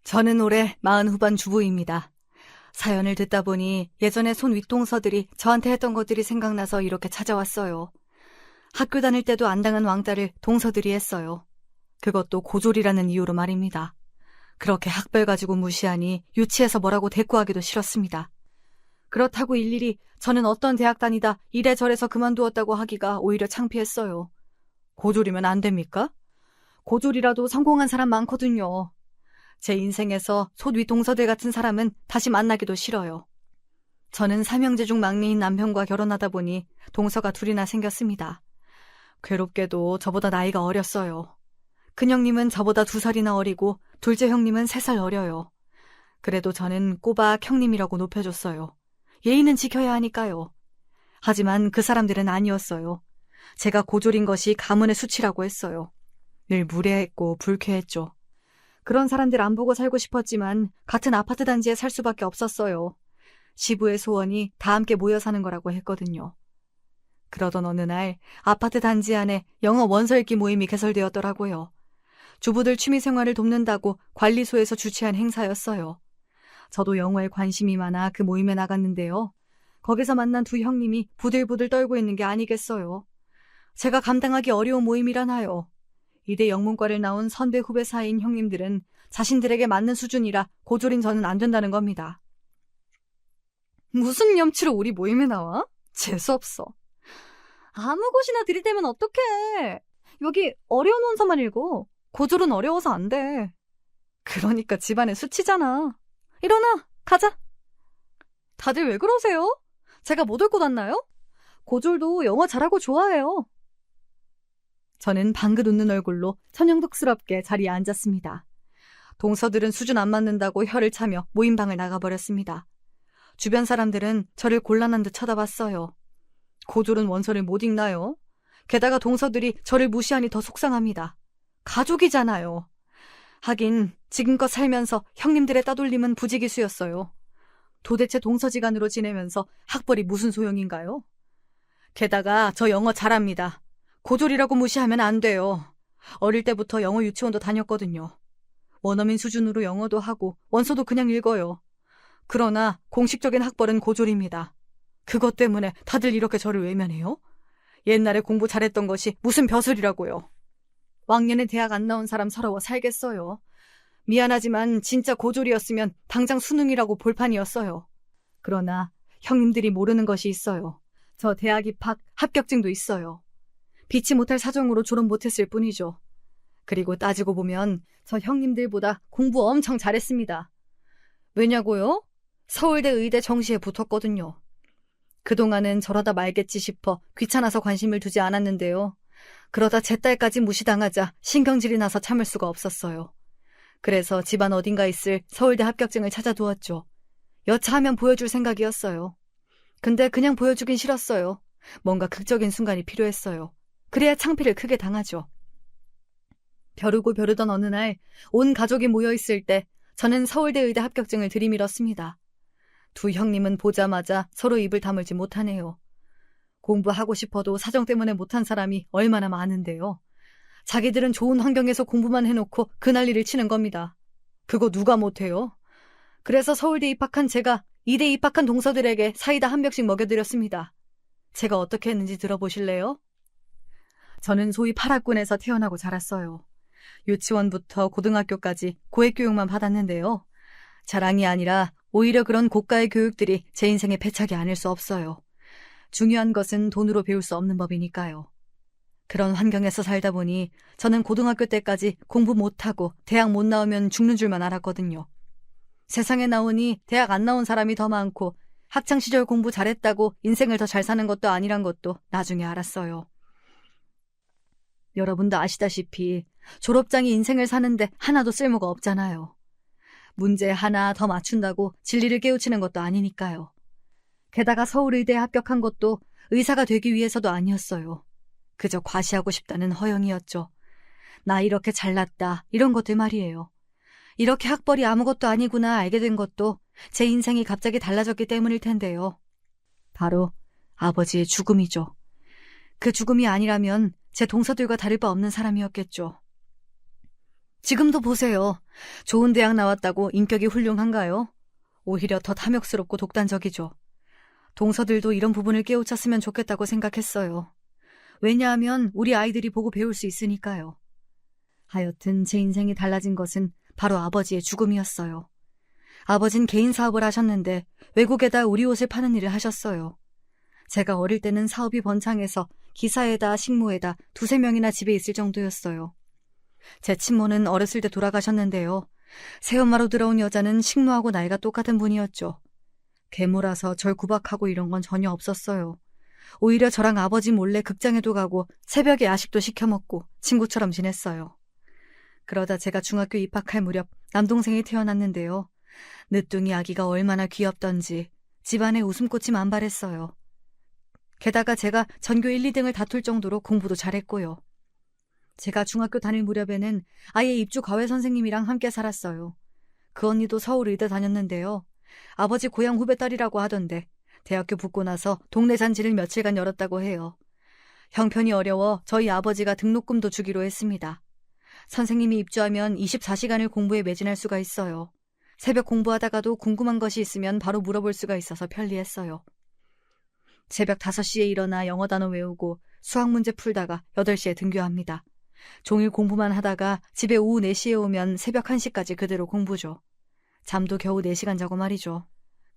저는 올해 40 후반 주부입니다. 사연을 듣다 보니 예전에 손 윗동서들이 저한테 했던 것들이 생각나서 이렇게 찾아왔어요. 학교 다닐 때도 안 당한 왕따를 동서들이 했어요. 그것도 고졸이라는 이유로 말입니다. 그렇게 학벌 가지고 무시하니 유치해서 뭐라고 대꾸하기도 싫었습니다. 그렇다고 일일이 저는 어떤 대학 다니다 이래저래서 그만두었다고 하기가 오히려 창피했어요. 고졸이면 안 됩니까? 고졸이라도 성공한 사람 많거든요. 제 인생에서 솥 윗동서들 같은 사람은 다시 만나기도 싫어요. 저는 삼형제 중 막내인 남편과 결혼하다 보니 동서가 둘이나 생겼습니다. 괴롭게도 저보다 나이가 어렸어요. 큰형님은 저보다 2살이나 어리고 둘째 형님은 3살 어려요. 그래도 저는 꼬박 형님이라고 높여줬어요. 예의는 지켜야 하니까요. 하지만 그 사람들은 아니었어요. 제가 고졸인 것이 가문의 수치라고 했어요. 늘 무례했고 불쾌했죠. 그런 사람들 안 보고 살고 싶었지만 같은 아파트 단지에 살 수밖에 없었어요. 시부의 소원이 다 함께 모여 사는 거라고 했거든요. 그러던 어느 날 아파트 단지 안에 영어 원서 읽기 모임이 개설되었더라고요. 주부들 취미생활을 돕는다고 관리소에서 주최한 행사였어요. 저도 영어에 관심이 많아 그 모임에 나갔는데요. 거기서 만난 두 형님이 부들부들 떨고 있는 게 아니겠어요. 제가 감당하기 어려운 모임이라나요. 이대 영문과를 나온 선배 후배 사이인 형님들은 자신들에게 맞는 수준이라 고졸인 저는 안 된다는 겁니다. 무슨 염치로 우리 모임에 나와? 재수없어. 아무 곳이나 들이대면 어떡해. 여기 어려운 원서만 읽어. 고졸은 어려워서 안 돼. 그러니까 집안의 수치잖아. 일어나, 가자. 다들 왜 그러세요? 제가 못 올 것 같나요? 고졸도 영어 잘하고 좋아해요. 저는 방긋 웃는 얼굴로 천연덕스럽게 자리에 앉았습니다. 동서들은 수준 안 맞는다고 혀를 차며 모임방을 나가버렸습니다. 주변 사람들은 저를 곤란한 듯 쳐다봤어요. 고졸은 원서를 못 읽나요? 게다가 동서들이 저를 무시하니 더 속상합니다. 가족이잖아요. 하긴 지금껏 살면서 형님들의 따돌림은 부지기수였어요. 도대체 동서지간으로 지내면서 학벌이 무슨 소용인가요? 게다가 저 영어 잘합니다. 고졸이라고 무시하면 안 돼요. 어릴 때부터 영어 유치원도 다녔거든요. 원어민 수준으로 영어도 하고 원서도 그냥 읽어요. 그러나 공식적인 학벌은 고졸입니다. 그것 때문에 다들 이렇게 저를 외면해요? 옛날에 공부 잘했던 것이 무슨 벼슬이라고요. 왕년에 대학 안 나온 사람 서러워 살겠어요. 미안하지만 진짜 고졸이었으면 당장 수능이라고 볼판이었어요. 그러나 형님들이 모르는 것이 있어요. 저 대학 입학 합격증도 있어요. 비치 못할 사정으로 졸업 못했을 뿐이죠. 그리고 따지고 보면 저 형님들보다 공부 엄청 잘했습니다. 왜냐고요? 서울대 의대 정시에 붙었거든요. 그동안은 저러다 말겠지 싶어 귀찮아서 관심을 두지 않았는데요. 그러다 제 딸까지 무시당하자 신경질이 나서 참을 수가 없었어요. 그래서 집안 어딘가 있을 서울대 합격증을 찾아두었죠. 여차하면 보여줄 생각이었어요. 근데 그냥 보여주긴 싫었어요. 뭔가 극적인 순간이 필요했어요. 그래야 창피를 크게 당하죠. 벼르고 벼르던 어느 날 온 가족이 모여있을 때 저는 서울대 의대 합격증을 들이밀었습니다. 두 형님은 보자마자 서로 입을 다물지 못하네요. 공부하고 싶어도 사정 때문에 못한 사람이 얼마나 많은데요. 자기들은 좋은 환경에서 공부만 해놓고 그 난리를 치는 겁니다. 그거 누가 못해요? 그래서 서울대 입학한 제가 이대 입학한 동서들에게 사이다 한 병씩 먹여드렸습니다. 제가 어떻게 했는지 들어보실래요? 저는 소위 파락군에서 태어나고 자랐어요. 유치원부터 고등학교까지 고액교육만 받았는데요. 자랑이 아니라 오히려 그런 고가의 교육들이 제 인생의 패착이 아닐 수 없어요. 중요한 것은 돈으로 배울 수 없는 법이니까요. 그런 환경에서 살다 보니 저는 고등학교 때까지 공부 못하고 대학 못 나오면 죽는 줄만 알았거든요. 세상에 나오니 대학 안 나온 사람이 더 많고 학창시절 공부 잘했다고 인생을 더 잘 사는 것도 아니란 것도 나중에 알았어요. 여러분도 아시다시피 졸업장이 인생을 사는데 하나도 쓸모가 없잖아요. 문제 하나 더 맞춘다고 진리를 깨우치는 것도 아니니까요. 게다가 서울의대에 합격한 것도 의사가 되기 위해서도 아니었어요. 그저 과시하고 싶다는 허영이었죠. 나 이렇게 잘났다 이런 것들 말이에요. 이렇게 학벌이 아무것도 아니구나 알게 된 것도 제 인생이 갑자기 달라졌기 때문일 텐데요. 바로 아버지의 죽음이죠. 그 죽음이 아니라면 제 동서들과 다를 바 없는 사람이었겠죠. 지금도 보세요. 좋은 대학 나왔다고 인격이 훌륭한가요? 오히려 더 탐욕스럽고 독단적이죠. 동서들도 이런 부분을 깨우쳤으면 좋겠다고 생각했어요. 왜냐하면 우리 아이들이 보고 배울 수 있으니까요. 하여튼 제 인생이 달라진 것은 바로 아버지의 죽음이었어요. 아버진 개인 사업을 하셨는데 외국에다 우리 옷을 파는 일을 하셨어요. 제가 어릴 때는 사업이 번창해서 기사에다 식모에다 2~3명이나 집에 있을 정도였어요. 제 친모는 어렸을 때 돌아가셨는데요. 새엄마로 들어온 여자는 식모하고 나이가 똑같은 분이었죠. 계모라서 절 구박하고 이런 건 전혀 없었어요. 오히려 저랑 아버지 몰래 극장에도 가고 새벽에 야식도 시켜 먹고 친구처럼 지냈어요. 그러다 제가 중학교 입학할 무렵 남동생이 태어났는데요. 늦둥이 아기가 얼마나 귀엽던지 집안에 웃음꽃이 만발했어요. 게다가 제가 전교 1, 2등을 다툴 정도로 공부도 잘했고요. 제가 중학교 다닐 무렵에는 아예 입주 과외 선생님이랑 함께 살았어요. 그 언니도 서울 의대 다녔는데요. 아버지 고향 후배 딸이라고 하던데 대학교 붙고 나서 동네 잔치를 며칠간 열었다고 해요. 형편이 어려워 저희 아버지가 등록금도 주기로 했습니다. 선생님이 입주하면 24시간을 공부에 매진할 수가 있어요. 새벽 공부하다가도 궁금한 것이 있으면 바로 물어볼 수가 있어서 편리했어요. 새벽 5시에 일어나 영어 단어 외우고 수학 문제 풀다가 8시에 등교합니다. 종일 공부만 하다가 집에 오후 4시에 오면 새벽 1시까지 그대로 공부죠. 잠도 겨우 4시간 자고 말이죠.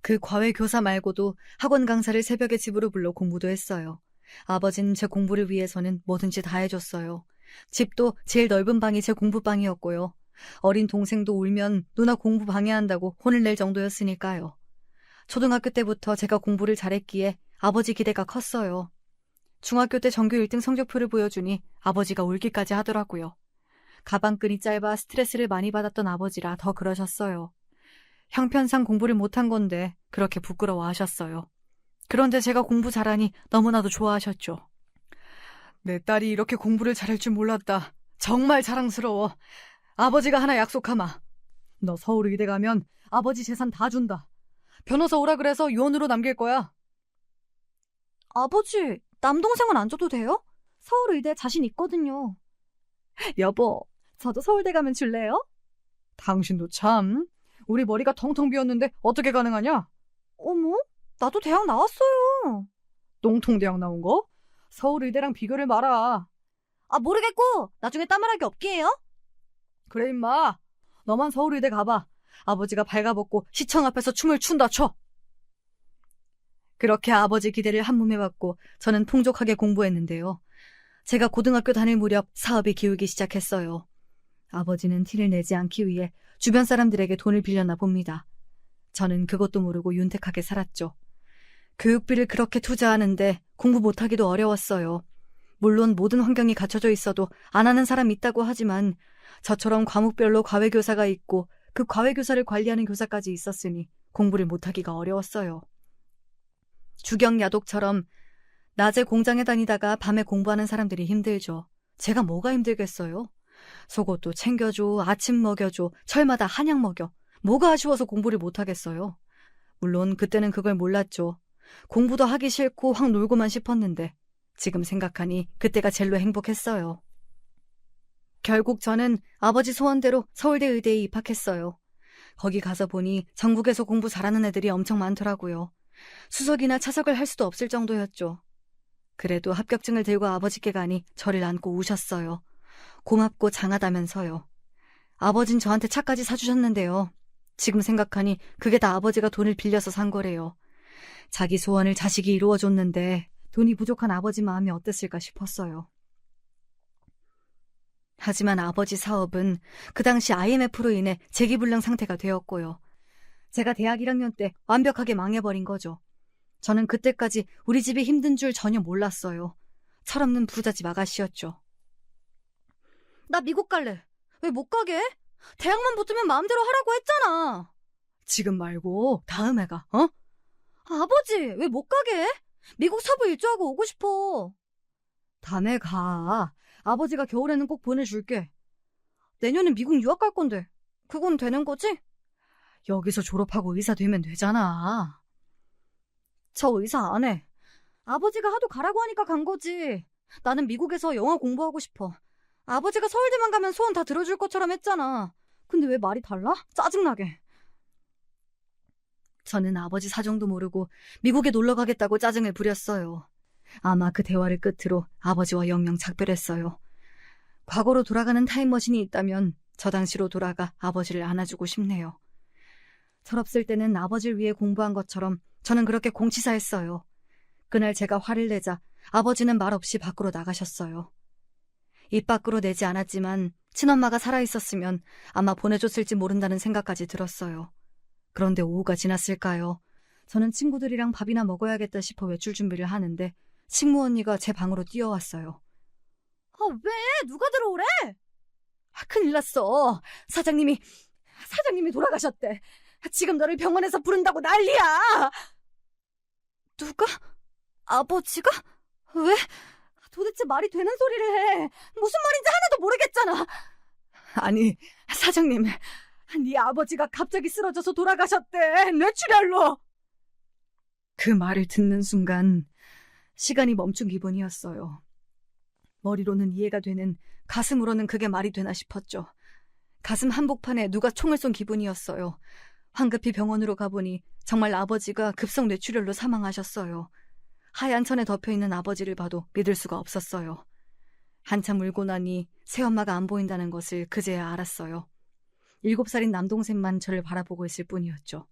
그 과외 교사 말고도 학원 강사를 새벽에 집으로 불러 공부도 했어요. 아버지는 제 공부를 위해서는 뭐든지 다 해줬어요. 집도 제일 넓은 방이 제 공부방이었고요. 어린 동생도 울면 누나 공부 방해한다고 혼을 낼 정도였으니까요. 초등학교 때부터 제가 공부를 잘했기에 아버지 기대가 컸어요. 중학교 때 전교 1등 성적표를 보여주니 아버지가 울기까지 하더라고요. 가방끈이 짧아 스트레스를 많이 받았던 아버지라 더 그러셨어요. 형편상 공부를 못한 건데 그렇게 부끄러워하셨어요. 그런데 제가 공부 잘하니 너무나도 좋아하셨죠. 내 딸이 이렇게 공부를 잘할 줄 몰랐다. 정말 자랑스러워. 아버지가 하나 약속하마. 너 서울의대 가면 아버지 재산 다 준다. 변호사 오라 그래서 유언으로 남길 거야. 아버지, 남동생은 안 줘도 돼요? 서울의대 자신 있거든요. 여보, 저도 서울대 가면 줄래요? 당신도 참. 우리 머리가 텅텅 비었는데 어떻게 가능하냐? 어머, 나도 대학 나왔어요. 똥통대학 나온 거? 서울의대랑 비교를 마라. 아, 모르겠고 나중에 따말하기 없게 해요? 그래 임마. 너만 서울의대 가봐. 아버지가 발가벗고 시청 앞에서 춤을 춘다 쳐. 그렇게 아버지 기대를 한몸에 받고 저는 풍족하게 공부했는데요. 제가 고등학교 다닐 무렵 사업이 기울기 시작했어요. 아버지는 티를 내지 않기 위해 주변 사람들에게 돈을 빌렸나 봅니다. 저는 그것도 모르고 윤택하게 살았죠. 교육비를 그렇게 투자하는데 공부 못하기도 어려웠어요. 물론 모든 환경이 갖춰져 있어도 안 하는 사람이 있다고 하지만 저처럼 과목별로 과외교사가 있고 그 과외교사를 관리하는 교사까지 있었으니 공부를 못하기가 어려웠어요. 주경야독처럼 낮에 공장에 다니다가 밤에 공부하는 사람들이 힘들죠. 제가 뭐가 힘들겠어요? 속옷도 챙겨줘, 아침 먹여줘, 철마다 한약 먹여. 뭐가 아쉬워서 공부를 못하겠어요? 물론 그때는 그걸 몰랐죠. 공부도 하기 싫고 확 놀고만 싶었는데 지금 생각하니 그때가 제일로 행복했어요. 결국 저는 아버지 소원대로 서울대 의대에 입학했어요. 거기 가서 보니 전국에서 공부 잘하는 애들이 엄청 많더라고요. 수석이나 차석을 할 수도 없을 정도였죠. 그래도 합격증을 들고 아버지께 가니 저를 안고 우셨어요. 고맙고 장하다면서요. 아버진 저한테 차까지 사주셨는데요. 지금 생각하니 그게 다 아버지가 돈을 빌려서 산 거래요. 자기 소원을 자식이 이루어줬는데 돈이 부족한 아버지 마음이 어땠을까 싶었어요. 하지만 아버지 사업은 그 당시 IMF로 인해 재기불량 상태가 되었고요. 제가 대학 1학년 때 완벽하게 망해버린 거죠. 저는 그때까지 우리 집이 힘든 줄 전혀 몰랐어요. 철없는 부잣집 아가씨였죠. 나 미국 갈래. 왜 못 가게? 대학만 붙으면 마음대로 하라고 했잖아. 지금 말고 다음에 가, 어? 아버지, 왜 못 가게? 미국 서부 일주하고 오고 싶어. 다음에 가. 아버지가 겨울에는 꼭 보내줄게. 내년에 미국 유학 갈 건데 그건 되는 거지? 여기서 졸업하고 의사 되면 되잖아. 저 의사 안 해. 아버지가 하도 가라고 하니까 간 거지. 나는 미국에서 영어 공부하고 싶어. 아버지가 서울대만 가면 소원 다 들어줄 것처럼 했잖아. 근데 왜 말이 달라? 짜증나게. 저는 아버지 사정도 모르고 미국에 놀러 가겠다고 짜증을 부렸어요. 아마 그 대화를 끝으로 아버지와 영영 작별했어요. 과거로 돌아가는 타임머신이 있다면 저 당시로 돌아가 아버지를 안아주고 싶네요. 철없을 때는 아버지를 위해 공부한 것처럼 저는 그렇게 공치사했어요. 그날 제가 화를 내자 아버지는 말없이 밖으로 나가셨어요. 입 밖으로 내지 않았지만 친엄마가 살아있었으면 아마 보내줬을지 모른다는 생각까지 들었어요. 그런데 오후가 지났을까요? 저는 친구들이랑 밥이나 먹어야겠다 싶어 외출 준비를 하는데 식무 언니가 제 방으로 뛰어왔어요. 왜? 누가 들어오래? 큰일 났어. 사장님이 돌아가셨대. 지금 너를 병원에서 부른다고 난리야. 누가? 아버지가? 왜? 도대체 말이 되는 소리를 해. 무슨 말인지 하나도 모르겠잖아. 아니, 사장님, 네 아버지가 갑자기 쓰러져서 돌아가셨대. 뇌출혈로. 그 말을 듣는 순간 시간이 멈춘 기분이었어요. 머리로는 이해가 되는, 가슴으로는 그게 말이 되나 싶었죠. 가슴 한복판에 누가 총을 쏜 기분이었어요. 황급히 병원으로 가보니 정말 아버지가 급성 뇌출혈로 사망하셨어요. 하얀 천에 덮여있는 아버지를 봐도 믿을 수가 없었어요. 한참 울고 나니 새엄마가 안 보인다는 것을 그제야 알았어요. 7살인 남동생만 저를 바라보고 있을 뿐이었죠.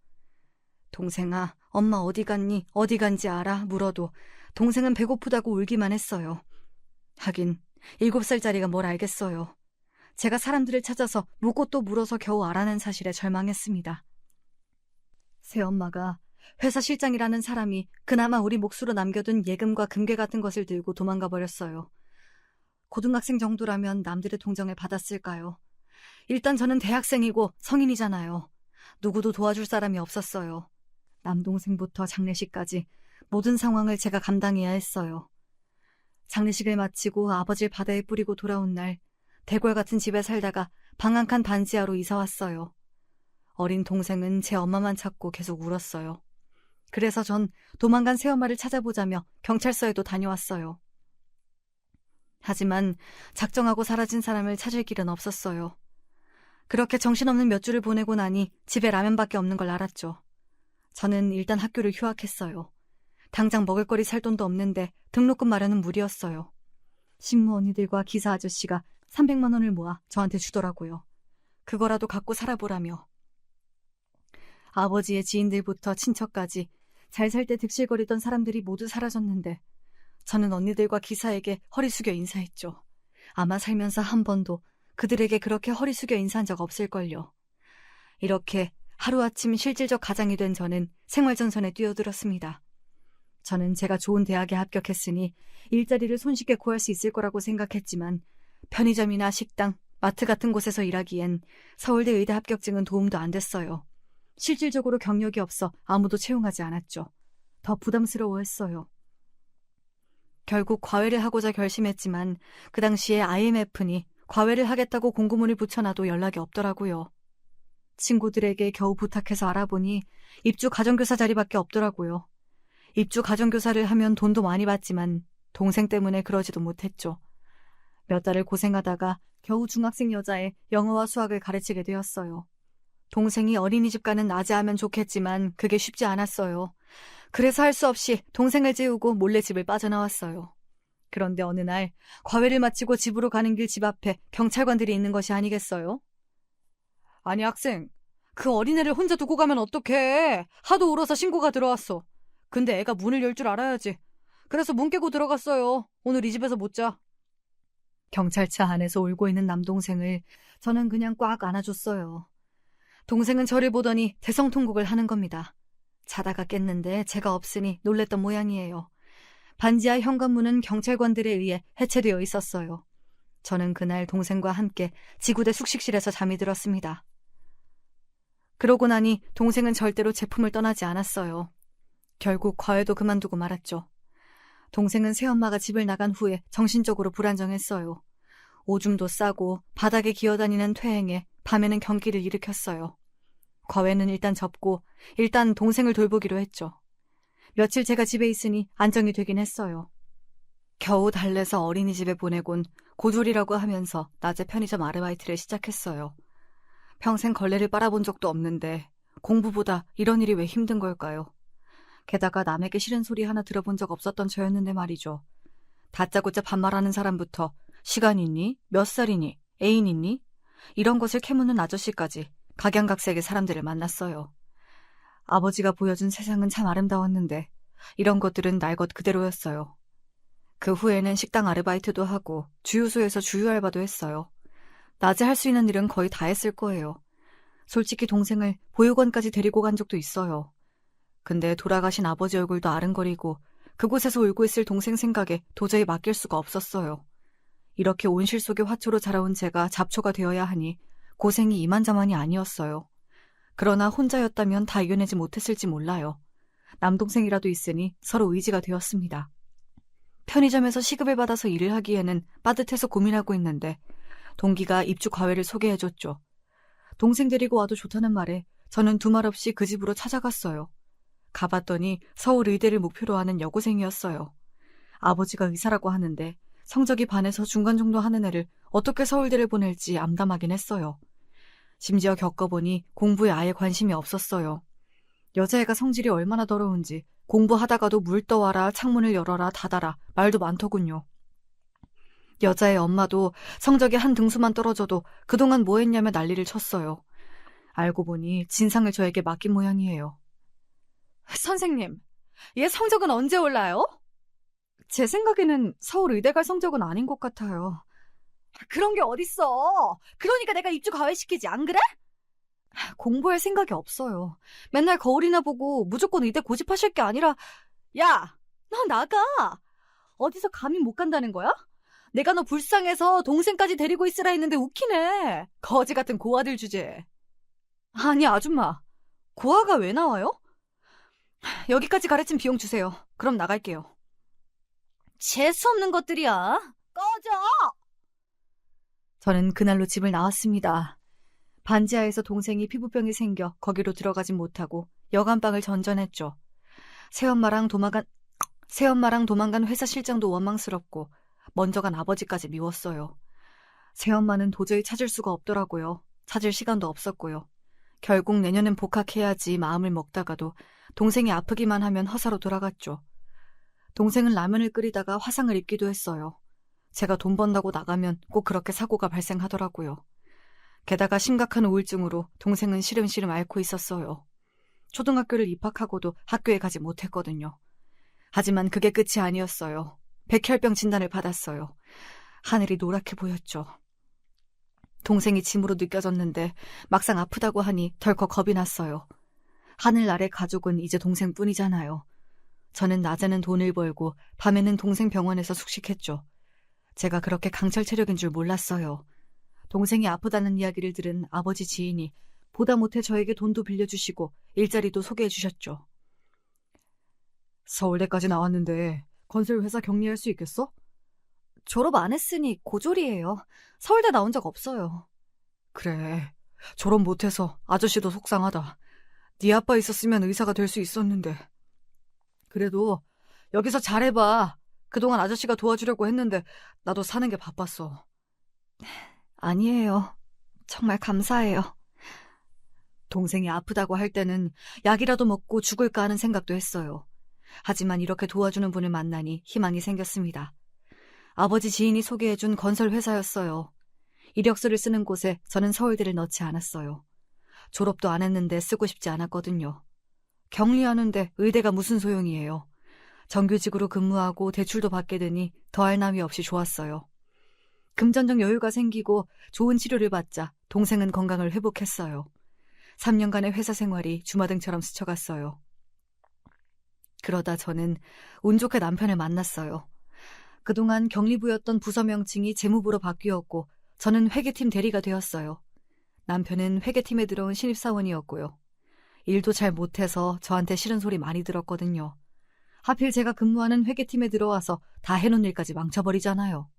동생아, 엄마 어디 갔니? 어디 간지 알아? 물어도 동생은 배고프다고 울기만 했어요. 하긴 7살짜리가 뭘 알겠어요. 제가 사람들을 찾아서 묻고 또 물어서 겨우 알아낸 사실에 절망했습니다. 새엄마가 회사 실장이라는 사람이 그나마 우리 몫으로 남겨둔 예금과 금괴 같은 것을 들고 도망가 버렸어요. 고등학생 정도라면 남들의 동정을 받았을까요? 일단 저는 대학생이고 성인이잖아요. 누구도 도와줄 사람이 없었어요. 남동생부터 장례식까지 모든 상황을 제가 감당해야 했어요. 장례식을 마치고 아버지를 바다에 뿌리고 돌아온 날, 대궐 같은 집에 살다가 방 한 칸 반지하로 이사 왔어요. 어린 동생은 제 엄마만 찾고 계속 울었어요. 그래서 전 도망간 새엄마를 찾아보자며 경찰서에도 다녀왔어요. 하지만 작정하고 사라진 사람을 찾을 길은 없었어요. 그렇게 정신없는 몇 주를 보내고 나니 집에 라면밖에 없는 걸 알았죠. 저는 일단 학교를 휴학했어요. 당장 먹을거리 살 돈도 없는데 등록금 마련은 무리였어요. 식무 언니들과 기사 아저씨가 300만 원을 모아 저한테 주더라고요. 그거라도 갖고 살아보라며. 아버지의 지인들부터 친척까지 잘 살 때 득실거리던 사람들이 모두 사라졌는데 저는 언니들과 기사에게 허리 숙여 인사했죠. 아마 살면서 한 번도 그들에게 그렇게 허리 숙여 인사한 적 없을걸요. 이렇게 하루아침 실질적 가장이 된 저는 생활전선에 뛰어들었습니다. 저는 제가 좋은 대학에 합격했으니 일자리를 손쉽게 구할 수 있을 거라고 생각했지만 편의점이나 식당, 마트 같은 곳에서 일하기엔 서울대 의대 합격증은 도움도 안 됐어요. 실질적으로 경력이 없어 아무도 채용하지 않았죠. 더 부담스러워했어요. 결국 과외를 하고자 결심했지만 그 당시에 IMF니 과외를 하겠다고 공고문을 붙여놔도 연락이 없더라고요. 친구들에게 겨우 부탁해서 알아보니 입주 가정교사 자리밖에 없더라고요. 입주 가정교사를 하면 돈도 많이 받지만 동생 때문에 그러지도 못했죠. 몇 달을 고생하다가 겨우 중학생 여자애 영어와 수학을 가르치게 되었어요. 동생이 어린이집 가는 낮에 하면 좋겠지만 그게 쉽지 않았어요. 그래서 할 수 없이 동생을 재우고 몰래 집을 빠져나왔어요. 그런데 어느 날 과외를 마치고 집으로 가는 길 집 앞에 경찰관들이 있는 것이 아니겠어요? 아니 학생, 그 어린애를 혼자 두고 가면 어떡해. 하도 울어서 신고가 들어왔어. 근데 애가 문을 열 줄 알아야지. 그래서 문 깨고 들어갔어요. 오늘 이 집에서 못 자. 경찰차 안에서 울고 있는 남동생을 저는 그냥 꽉 안아줬어요. 동생은 저를 보더니 대성통곡을 하는 겁니다. 자다가 깼는데 제가 없으니 놀랬던 모양이에요. 반지하 현관문은 경찰관들에 의해 해체되어 있었어요. 저는 그날 동생과 함께 지구대 숙식실에서 잠이 들었습니다. 그러고 나니 동생은 절대로 제품을 떠나지 않았어요. 결국 과외도 그만두고 말았죠. 동생은 새엄마가 집을 나간 후에 정신적으로 불안정했어요. 오줌도 싸고 바닥에 기어다니는 퇴행에 밤에는 경기를 일으켰어요. 과외는 일단 접고 일단 동생을 돌보기로 했죠. 며칠 제가 집에 있으니 안정이 되긴 했어요. 겨우 달래서 어린이집에 보내곤 고졸이라고 하면서 낮에 편의점 아르바이트를 시작했어요. 평생 걸레를 빨아본 적도 없는데 공부보다 이런 일이 왜 힘든 걸까요? 게다가 남에게 싫은 소리 하나 들어본 적 없었던 저였는데 말이죠. 다짜고짜 반말하는 사람부터 시간 있니? 몇 살이니? 애인 있니? 이런 것을 캐묻는 아저씨까지 각양각색의 사람들을 만났어요. 아버지가 보여준 세상은 참 아름다웠는데 이런 것들은 날 것 그대로였어요. 그 후에는 식당 아르바이트도 하고 주유소에서 주유 알바도 했어요. 낮에 할 수 있는 일은 거의 다 했을 거예요. 솔직히 동생을 보육원까지 데리고 간 적도 있어요. 근데 돌아가신 아버지 얼굴도 아른거리고 그곳에서 울고 있을 동생 생각에 도저히 맡길 수가 없었어요. 이렇게 온실 속의 화초로 자라온 제가 잡초가 되어야 하니 고생이 이만저만이 아니었어요. 그러나 혼자였다면 다 이겨내지 못했을지 몰라요. 남동생이라도 있으니 서로 의지가 되었습니다. 편의점에서 시급을 받아서 일을 하기에는 빠듯해서 고민하고 있는데 동기가 입주 과외를 소개해줬죠. 동생 데리고 와도 좋다는 말에 저는 두말 없이 그 집으로 찾아갔어요. 가봤더니 서울 의대를 목표로 하는 여고생이었어요. 아버지가 의사라고 하는데 성적이 반에서 중간 정도 하는 애를 어떻게 서울대를 보낼지 암담하긴 했어요. 심지어 겪어보니 공부에 아예 관심이 없었어요. 여자애가 성질이 얼마나 더러운지 공부하다가도 물 떠와라, 창문을 열어라, 닫아라 말도 많더군요. 여자애 엄마도 성적이 한 등수만 떨어져도 그동안 뭐 했냐며 난리를 쳤어요. 알고 보니 진상을 저에게 맡긴 모양이에요. 선생님, 얘 성적은 언제 올라요? 제 생각에는 서울 의대 갈 성적은 아닌 것 같아요. 그런 게 어딨어. 그러니까 내가 입주 과외시키지, 안 그래? 공부할 생각이 없어요. 맨날 거울이나 보고 무조건 의대 고집하실 게 아니라 야, 너 나가. 어디서 감히 못 간다는 거야? 내가 너 불쌍해서 동생까지 데리고 있으라 했는데 웃기네. 거지 같은 고아들 주제. 아니 아줌마, 고아가 왜 나와요? 여기까지 가르친 비용 주세요. 그럼 나갈게요. 재수없는 것들이야. 꺼져! 저는 그날로 집을 나왔습니다. 반지하에서 동생이 피부병이 생겨 거기로 들어가진 못하고 여간방을 전전했죠. 새엄마랑 도망간 회사 실장도 원망스럽고 먼저 간 아버지까지 미웠어요. 새엄마는 도저히 찾을 수가 없더라고요. 찾을 시간도 없었고요. 결국 내년엔 복학해야지 마음을 먹다가도 동생이 아프기만 하면 허사로 돌아갔죠. 동생은 라면을 끓이다가 화상을 입기도 했어요. 제가 돈 번다고 나가면 꼭 그렇게 사고가 발생하더라고요. 게다가 심각한 우울증으로 동생은 시름시름 앓고 있었어요. 초등학교를 입학하고도 학교에 가지 못했거든요. 하지만 그게 끝이 아니었어요. 백혈병 진단을 받았어요. 하늘이 노랗게 보였죠. 동생이 짐으로 느껴졌는데 막상 아프다고 하니 덜컥 겁이 났어요. 하늘 아래 가족은 이제 동생뿐이잖아요. 저는 낮에는 돈을 벌고 밤에는 동생 병원에서 숙식했죠. 제가 그렇게 강철 체력인 줄 몰랐어요. 동생이 아프다는 이야기를 들은 아버지 지인이 보다 못해 저에게 돈도 빌려주시고 일자리도 소개해 주셨죠. 서울대까지 나왔는데 건설회사 격리할 수 있겠어? 졸업 안 했으니 고졸이에요. 서울대 나온 적 없어요. 그래, 졸업 못해서 아저씨도 속상하다. 네 아빠 있었으면 의사가 될 수 있었는데. 그래도 여기서 잘해봐. 그동안 아저씨가 도와주려고 했는데 나도 사는 게 바빴어. 아니에요. 정말 감사해요. 동생이 아프다고 할 때는 약이라도 먹고 죽을까 하는 생각도 했어요. 하지만 이렇게 도와주는 분을 만나니 희망이 생겼습니다. 아버지 지인이 소개해준 건설회사였어요. 이력서를 쓰는 곳에 저는 서울대를 넣지 않았어요. 졸업도 안 했는데 쓰고 싶지 않았거든요. 격리하는데 의대가 무슨 소용이에요. 정규직으로 근무하고 대출도 받게 되니 더할 나위 없이 좋았어요. 금전적 여유가 생기고 좋은 치료를 받자 동생은 건강을 회복했어요. 3년간의 회사 생활이 주마등처럼 스쳐갔어요. 그러다 저는 운 좋게 남편을 만났어요. 그동안 격리부였던 부서 명칭이 재무부로 바뀌었고 저는 회계팀 대리가 되었어요. 남편은 회계팀에 들어온 신입사원이었고요. 일도 잘 못해서 저한테 싫은 소리 많이 들었거든요. 하필 제가 근무하는 회계팀에 들어와서 다 해놓은 일까지 망쳐버리잖아요.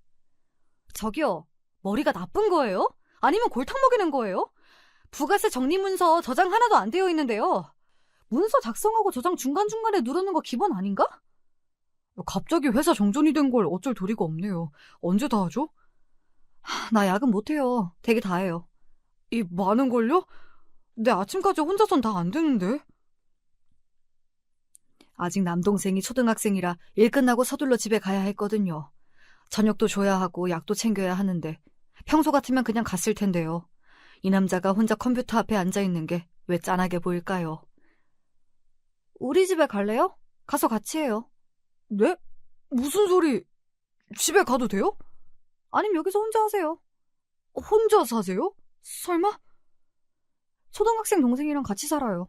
저기요, 머리가 나쁜 거예요? 아니면 골탕 먹이는 거예요? 부가세 적립문서 저장 하나도 안 되어 있는데요. 문서 작성하고 저장 중간중간에 누르는 거 기본 아닌가? 갑자기 회사 정전이 된 걸 어쩔 도리가 없네요. 언제 다 하죠? 나 야근 못해요. 되게 다 해요. 이 많은 걸요? 내 아침까지 혼자선 다 안 되는데. 아직 남동생이 초등학생이라 일 끝나고 서둘러 집에 가야 했거든요. 저녁도 줘야 하고 약도 챙겨야 하는데 평소 같으면 그냥 갔을 텐데요. 이 남자가 혼자 컴퓨터 앞에 앉아있는 게 왜 짠하게 보일까요? 우리 집에 갈래요? 가서 같이 해요. 네? 무슨 소리? 집에 가도 돼요? 아님 여기서 혼자 하세요. 혼자 사세요? 설마? 초등학생 동생이랑 같이 살아요.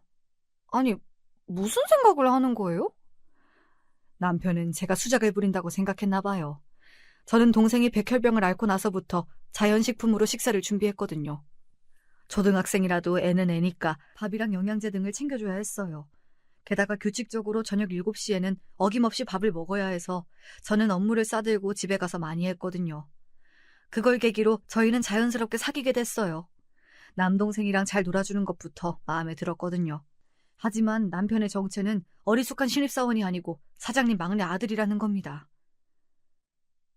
아니, 무슨 생각을 하는 거예요? 남편은 제가 수작을 부린다고 생각했나 봐요. 저는 동생이 백혈병을 앓고 나서부터 자연식품으로 식사를 준비했거든요. 초등학생이라도 애는 애니까 밥이랑 영양제 등을 챙겨줘야 했어요. 게다가 규칙적으로 저녁 7시에는 어김없이 밥을 먹어야 해서 저는 업무를 싸들고 집에 가서 많이 했거든요. 그걸 계기로 저희는 자연스럽게 사귀게 됐어요. 남동생이랑 잘 놀아주는 것부터 마음에 들었거든요. 하지만 남편의 정체는 어리숙한 신입사원이 아니고 사장님 막내 아들이라는 겁니다.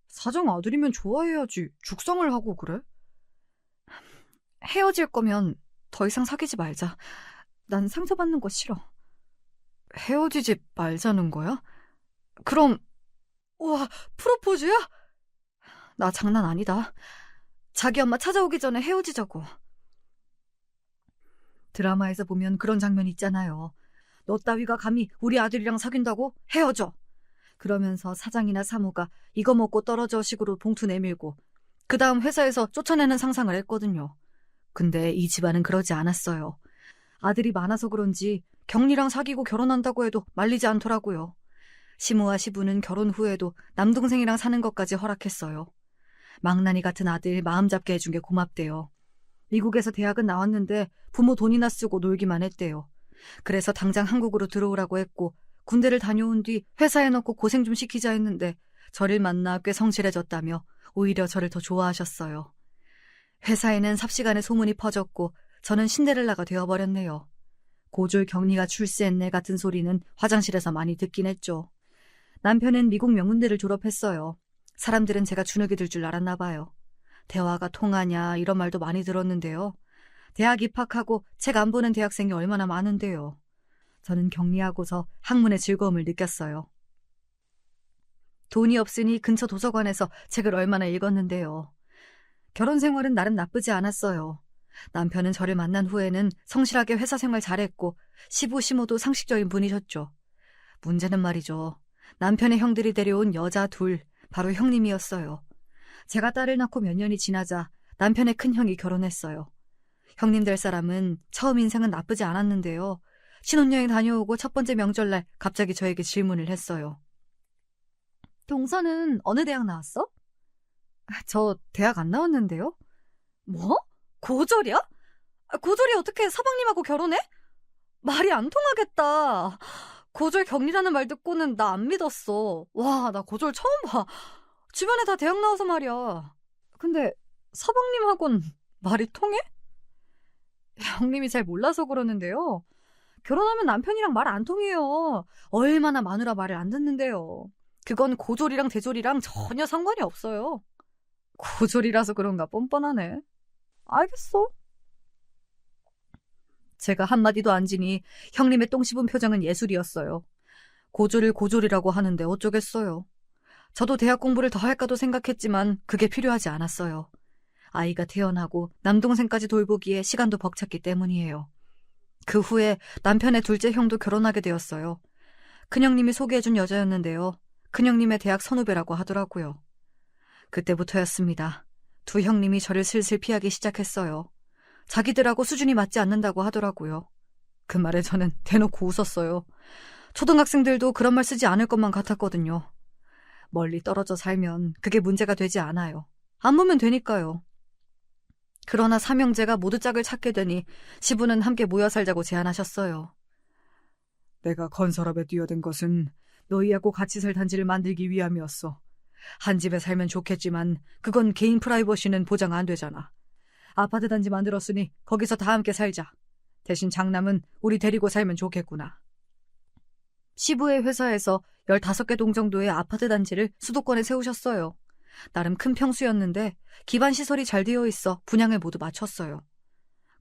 사장 아들이면 좋아해야지. 죽상을 하고 그래? 헤어질 거면 더 이상 사귀지 말자. 난 상처받는 거 싫어. 헤어지지 말자는 거야? 그럼, 우와, 프로포즈야? 나 장난 아니다. 자기 엄마 찾아오기 전에 헤어지자고. 드라마에서 보면 그런 장면 있잖아요. 너 따위가 감히 우리 아들이랑 사귄다고? 헤어져. 그러면서 사장이나 사무가 이거 먹고 떨어져 식으로 봉투 내밀고 그 다음 회사에서 쫓아내는 상상을 했거든요. 근데 이 집안은 그러지 않았어요. 아들이 많아서 그런지 경리랑 사귀고 결혼한다고 해도 말리지 않더라고요. 시무와 시부는 결혼 후에도 남동생이랑 사는 것까지 허락했어요. 망나니 같은 아들 마음 잡게 해준 게 고맙대요. 미국에서 대학은 나왔는데 부모 돈이나 쓰고 놀기만 했대요. 그래서 당장 한국으로 들어오라고 했고 군대를 다녀온 뒤 회사에 넣고 고생 좀 시키자 했는데 저를 만나 꽤 성실해졌다며 오히려 저를 더 좋아하셨어요. 회사에는 삽시간에 소문이 퍼졌고 저는 신데렐라가 되어버렸네요. 고졸 격리가 출세했네 같은 소리는 화장실에서 많이 듣긴 했죠. 남편은 미국 명문대를 졸업했어요. 사람들은 제가 주눅이 들 줄 알았나 봐요. 대화가 통하냐 이런 말도 많이 들었는데요. 대학 입학하고 책 안 보는 대학생이 얼마나 많은데요. 저는 격리하고서 학문의 즐거움을 느꼈어요. 돈이 없으니 근처 도서관에서 책을 얼마나 읽었는데요. 결혼 생활은 나름 나쁘지 않았어요. 남편은 저를 만난 후에는 성실하게 회사 생활 잘했고 시부 시모도 상식적인 분이셨죠. 문제는 말이죠. 남편의 형들이 데려온 여자 둘, 바로 형님이었어요. 제가 딸을 낳고 몇 년이 지나자 남편의 큰형이 결혼했어요. 형님 될 사람은 처음 인생은 나쁘지 않았는데요. 신혼여행 다녀오고 첫 번째 명절날 갑자기 저에게 질문을 했어요. 동서는 어느 대학 나왔어? 저 대학 안 나왔는데요. 뭐? 고졸이야? 고졸이 어떻게 서방님하고 결혼해? 말이 안 통하겠다. 고졸 격리라는 말 듣고는 나 안 믿었어. 와, 나 고졸 처음 봐. 주변에 다 대학 나와서 말이야. 근데 서방님하고는 말이 통해? 형님이 잘 몰라서 그러는데요. 결혼하면 남편이랑 말 안 통해요. 얼마나 마누라 말을 안 듣는데요. 그건 고졸이랑 대졸이랑 전혀 상관이 없어요. 고졸이라서 그런가 뻔뻔하네. 알겠어. 제가 한마디도 안 지니 형님의 똥 씹은 표정은 예술이었어요. 고졸을 고졸이라고 하는데 어쩌겠어요. 저도 대학 공부를 더 할까도 생각했지만 그게 필요하지 않았어요. 아이가 태어나고 남동생까지 돌보기에 시간도 벅찼기 때문이에요. 그 후에 남편의 둘째 형도 결혼하게 되었어요. 큰형님이 소개해준 여자였는데요. 큰형님의 대학 선후배라고 하더라고요. 그때부터였습니다. 두 형님이 저를 슬슬 피하기 시작했어요. 자기들하고 수준이 맞지 않는다고 하더라고요. 그 말에 저는 대놓고 웃었어요. 초등학생들도 그런 말 쓰지 않을 것만 같았거든요. 멀리 떨어져 살면 그게 문제가 되지 않아요. 안 보면 되니까요. 그러나 삼형제가 모두 짝을 찾게 되니 시부는 함께 모여 살자고 제안하셨어요. 내가 건설업에 뛰어든 것은 너희하고 같이 살 단지를 만들기 위함이었어. 한 집에 살면 좋겠지만 그건 개인 프라이버시는 보장 안 되잖아. 아파트 단지 만들었으니 거기서 다 함께 살자. 대신 장남은 우리 데리고 살면 좋겠구나. 시부의 회사에서 15개 동 정도의 아파트 단지를 수도권에 세우셨어요. 나름 큰 평수였는데 기반시설이 잘 되어 있어 분양을 모두 마쳤어요.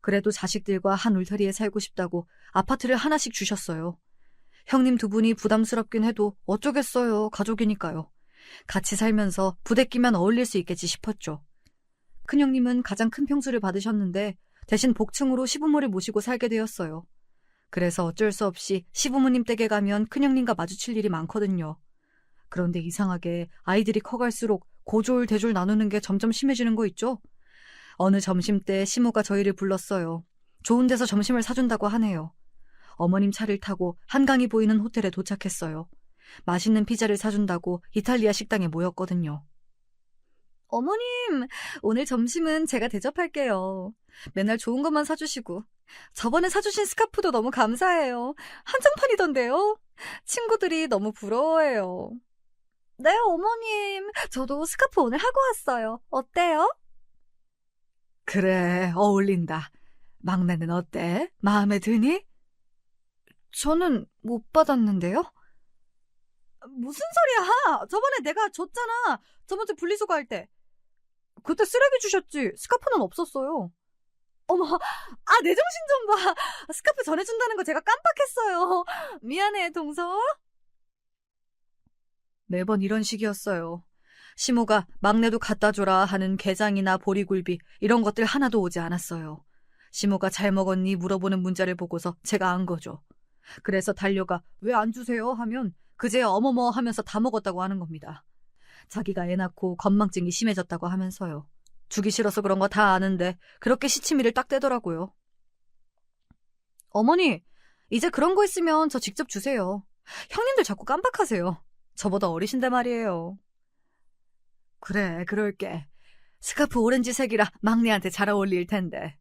그래도 자식들과 한 울타리에 살고 싶다고 아파트를 하나씩 주셨어요. 형님 두 분이 부담스럽긴 해도 어쩌겠어요. 가족이니까요. 같이 살면서 부대끼면 어울릴 수 있겠지 싶었죠. 큰형님은 가장 큰 평수를 받으셨는데 대신 복층으로 시부모를 모시고 살게 되었어요. 그래서 어쩔 수 없이 시부모님 댁에 가면 큰형님과 마주칠 일이 많거든요. 그런데 이상하게 아이들이 커갈수록 고졸, 대졸 나누는 게 점점 심해지는 거 있죠? 어느 점심때 시모가 저희를 불렀어요. 좋은 데서 점심을 사준다고 하네요. 어머님 차를 타고 한강이 보이는 호텔에 도착했어요. 맛있는 피자를 사준다고 이탈리아 식당에 모였거든요. 어머님, 오늘 점심은 제가 대접할게요. 맨날 좋은 것만 사주시고. 저번에 사주신 스카프도 너무 감사해요. 한정판이던데요. 친구들이 너무 부러워해요. 네, 어머님. 저도 스카프 오늘 하고 왔어요. 어때요? 그래, 어울린다. 막내는 어때? 마음에 드니? 저는 못 받았는데요? 무슨 소리야? 저번에 내가 줬잖아. 저번 주 분리수거 할 때. 그때 쓰레기 주셨지. 스카프는 없었어요. 어머, 내 정신 좀 봐. 스카프 전해준다는 거 제가 깜빡했어요. 미안해, 동서. 매번 이런 식이었어요. 시모가 막내도 갖다 줘라 하는 게장이나 보리굴비 이런 것들 하나도 오지 않았어요. 시모가 잘 먹었니 물어보는 문자를 보고서 제가 안 거죠. 그래서 달려가 왜 안 주세요 하면 그제야 어머머 하면서 다 먹었다고 하는 겁니다. 자기가 애 낳고 건망증이 심해졌다고 하면서요. 주기 싫어서 그런 거 다 아는데 그렇게 시치미를 딱 떼더라고요. 어머니, 이제 그런 거 있으면 저 직접 주세요. 형님들 자꾸 깜빡하세요. 저보다 어리신데 말이에요. 그래, 그럴게. 스카프 오렌지색이라 막내한테 잘 어울릴 텐데.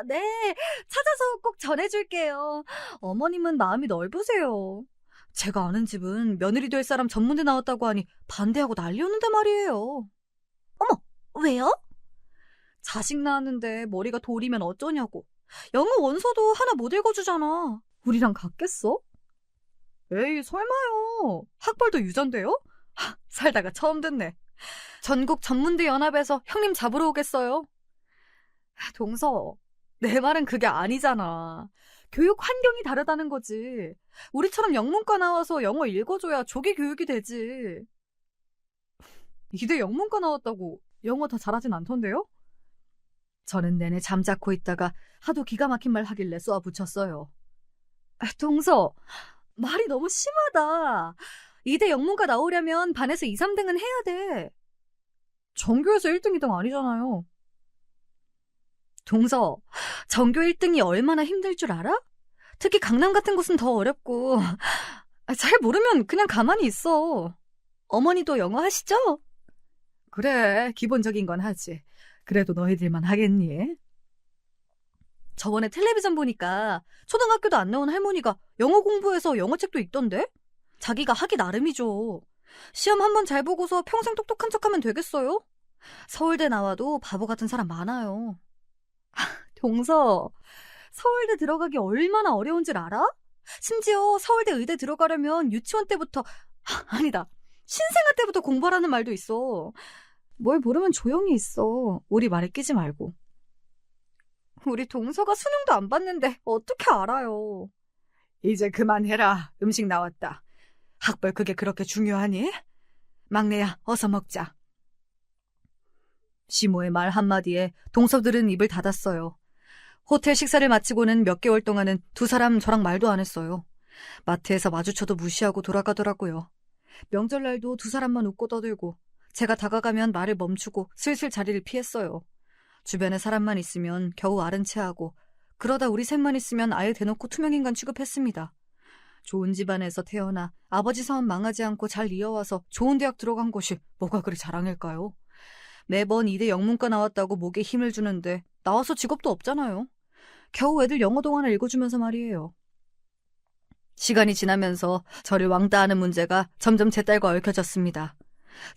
네. 찾아서 꼭 전해줄게요. 어머님은 마음이 넓으세요. 제가 아는 집은 며느리 될 사람 전문대 나왔다고 하니 반대하고 난리였는데 말이에요. 어머, 왜요? 자식 낳았는데 머리가 돌이면 어쩌냐고. 영어 원서도 하나 못 읽어주잖아. 우리랑 같겠어? 에이, 설마요. 학벌도 유전돼요? 살다가 처음 듣네. 전국 전문대 연합에서 형님 잡으러 오겠어요? 동서, 내 말은 그게 아니잖아. 교육 환경이 다르다는 거지. 우리처럼 영문과 나와서 영어 읽어줘야 조기 교육이 되지. 이대 영문과 나왔다고 영어 다 잘하진 않던데요? 저는 내내 잠자코 있다가 하도 기가 막힌 말 하길래 쏘아 붙였어요. 동서, 말이 너무 심하다. 이대 영문과 나오려면 반에서 2, 3등은 해야 돼. 전교에서 1등, 2등 아니잖아요. 동서, 전교 1등이 얼마나 힘들 줄 알아? 특히 강남 같은 곳은 더 어렵고. 잘 모르면 그냥 가만히 있어. 어머니도 영어 하시죠? 그래, 기본적인 건 하지. 그래도 너희들만 하겠니? 저번에 텔레비전 보니까 초등학교도 안 나온 할머니가 영어 공부해서 영어책도 읽던데? 자기가 하기 나름이죠. 시험 한번 잘 보고서 평생 똑똑한 척하면 되겠어요? 서울대 나와도 바보 같은 사람 많아요. 동서, 서울대 들어가기 얼마나 어려운 줄 알아? 심지어 서울대 의대 들어가려면 유치원 때부터, 아니다, 신생아 때부터 공부하라는 말도 있어. 뭘 모르면 조용히 있어. 우리 말에 끼지 말고. 우리 동서가 수능도 안 봤는데 어떻게 알아요? 이제 그만해라. 음식 나왔다. 학벌 그게 그렇게 중요하니? 막내야, 어서 먹자. 시모의 말 한마디에 동서들은 입을 닫았어요. 호텔 식사를 마치고는 몇 개월 동안은 두 사람 저랑 말도 안 했어요. 마트에서 마주쳐도 무시하고 돌아가더라고요. 명절날도 두 사람만 웃고 떠들고 제가 다가가면 말을 멈추고 슬슬 자리를 피했어요. 주변에 사람만 있으면 겨우 아른 체하고 그러다 우리 셋만 있으면 아예 대놓고 투명인간 취급했습니다. 좋은 집안에서 태어나 아버지 사업 망하지 않고 잘 이어와서 좋은 대학 들어간 것이 뭐가 그리 자랑일까요? 매번 이대 영문과 나왔다고 목에 힘을 주는데 나와서 직업도 없잖아요. 겨우 애들 영어 동화나 읽어주면서 말이에요. 시간이 지나면서 저를 왕따하는 문제가 점점 제 딸과 얽혀졌습니다.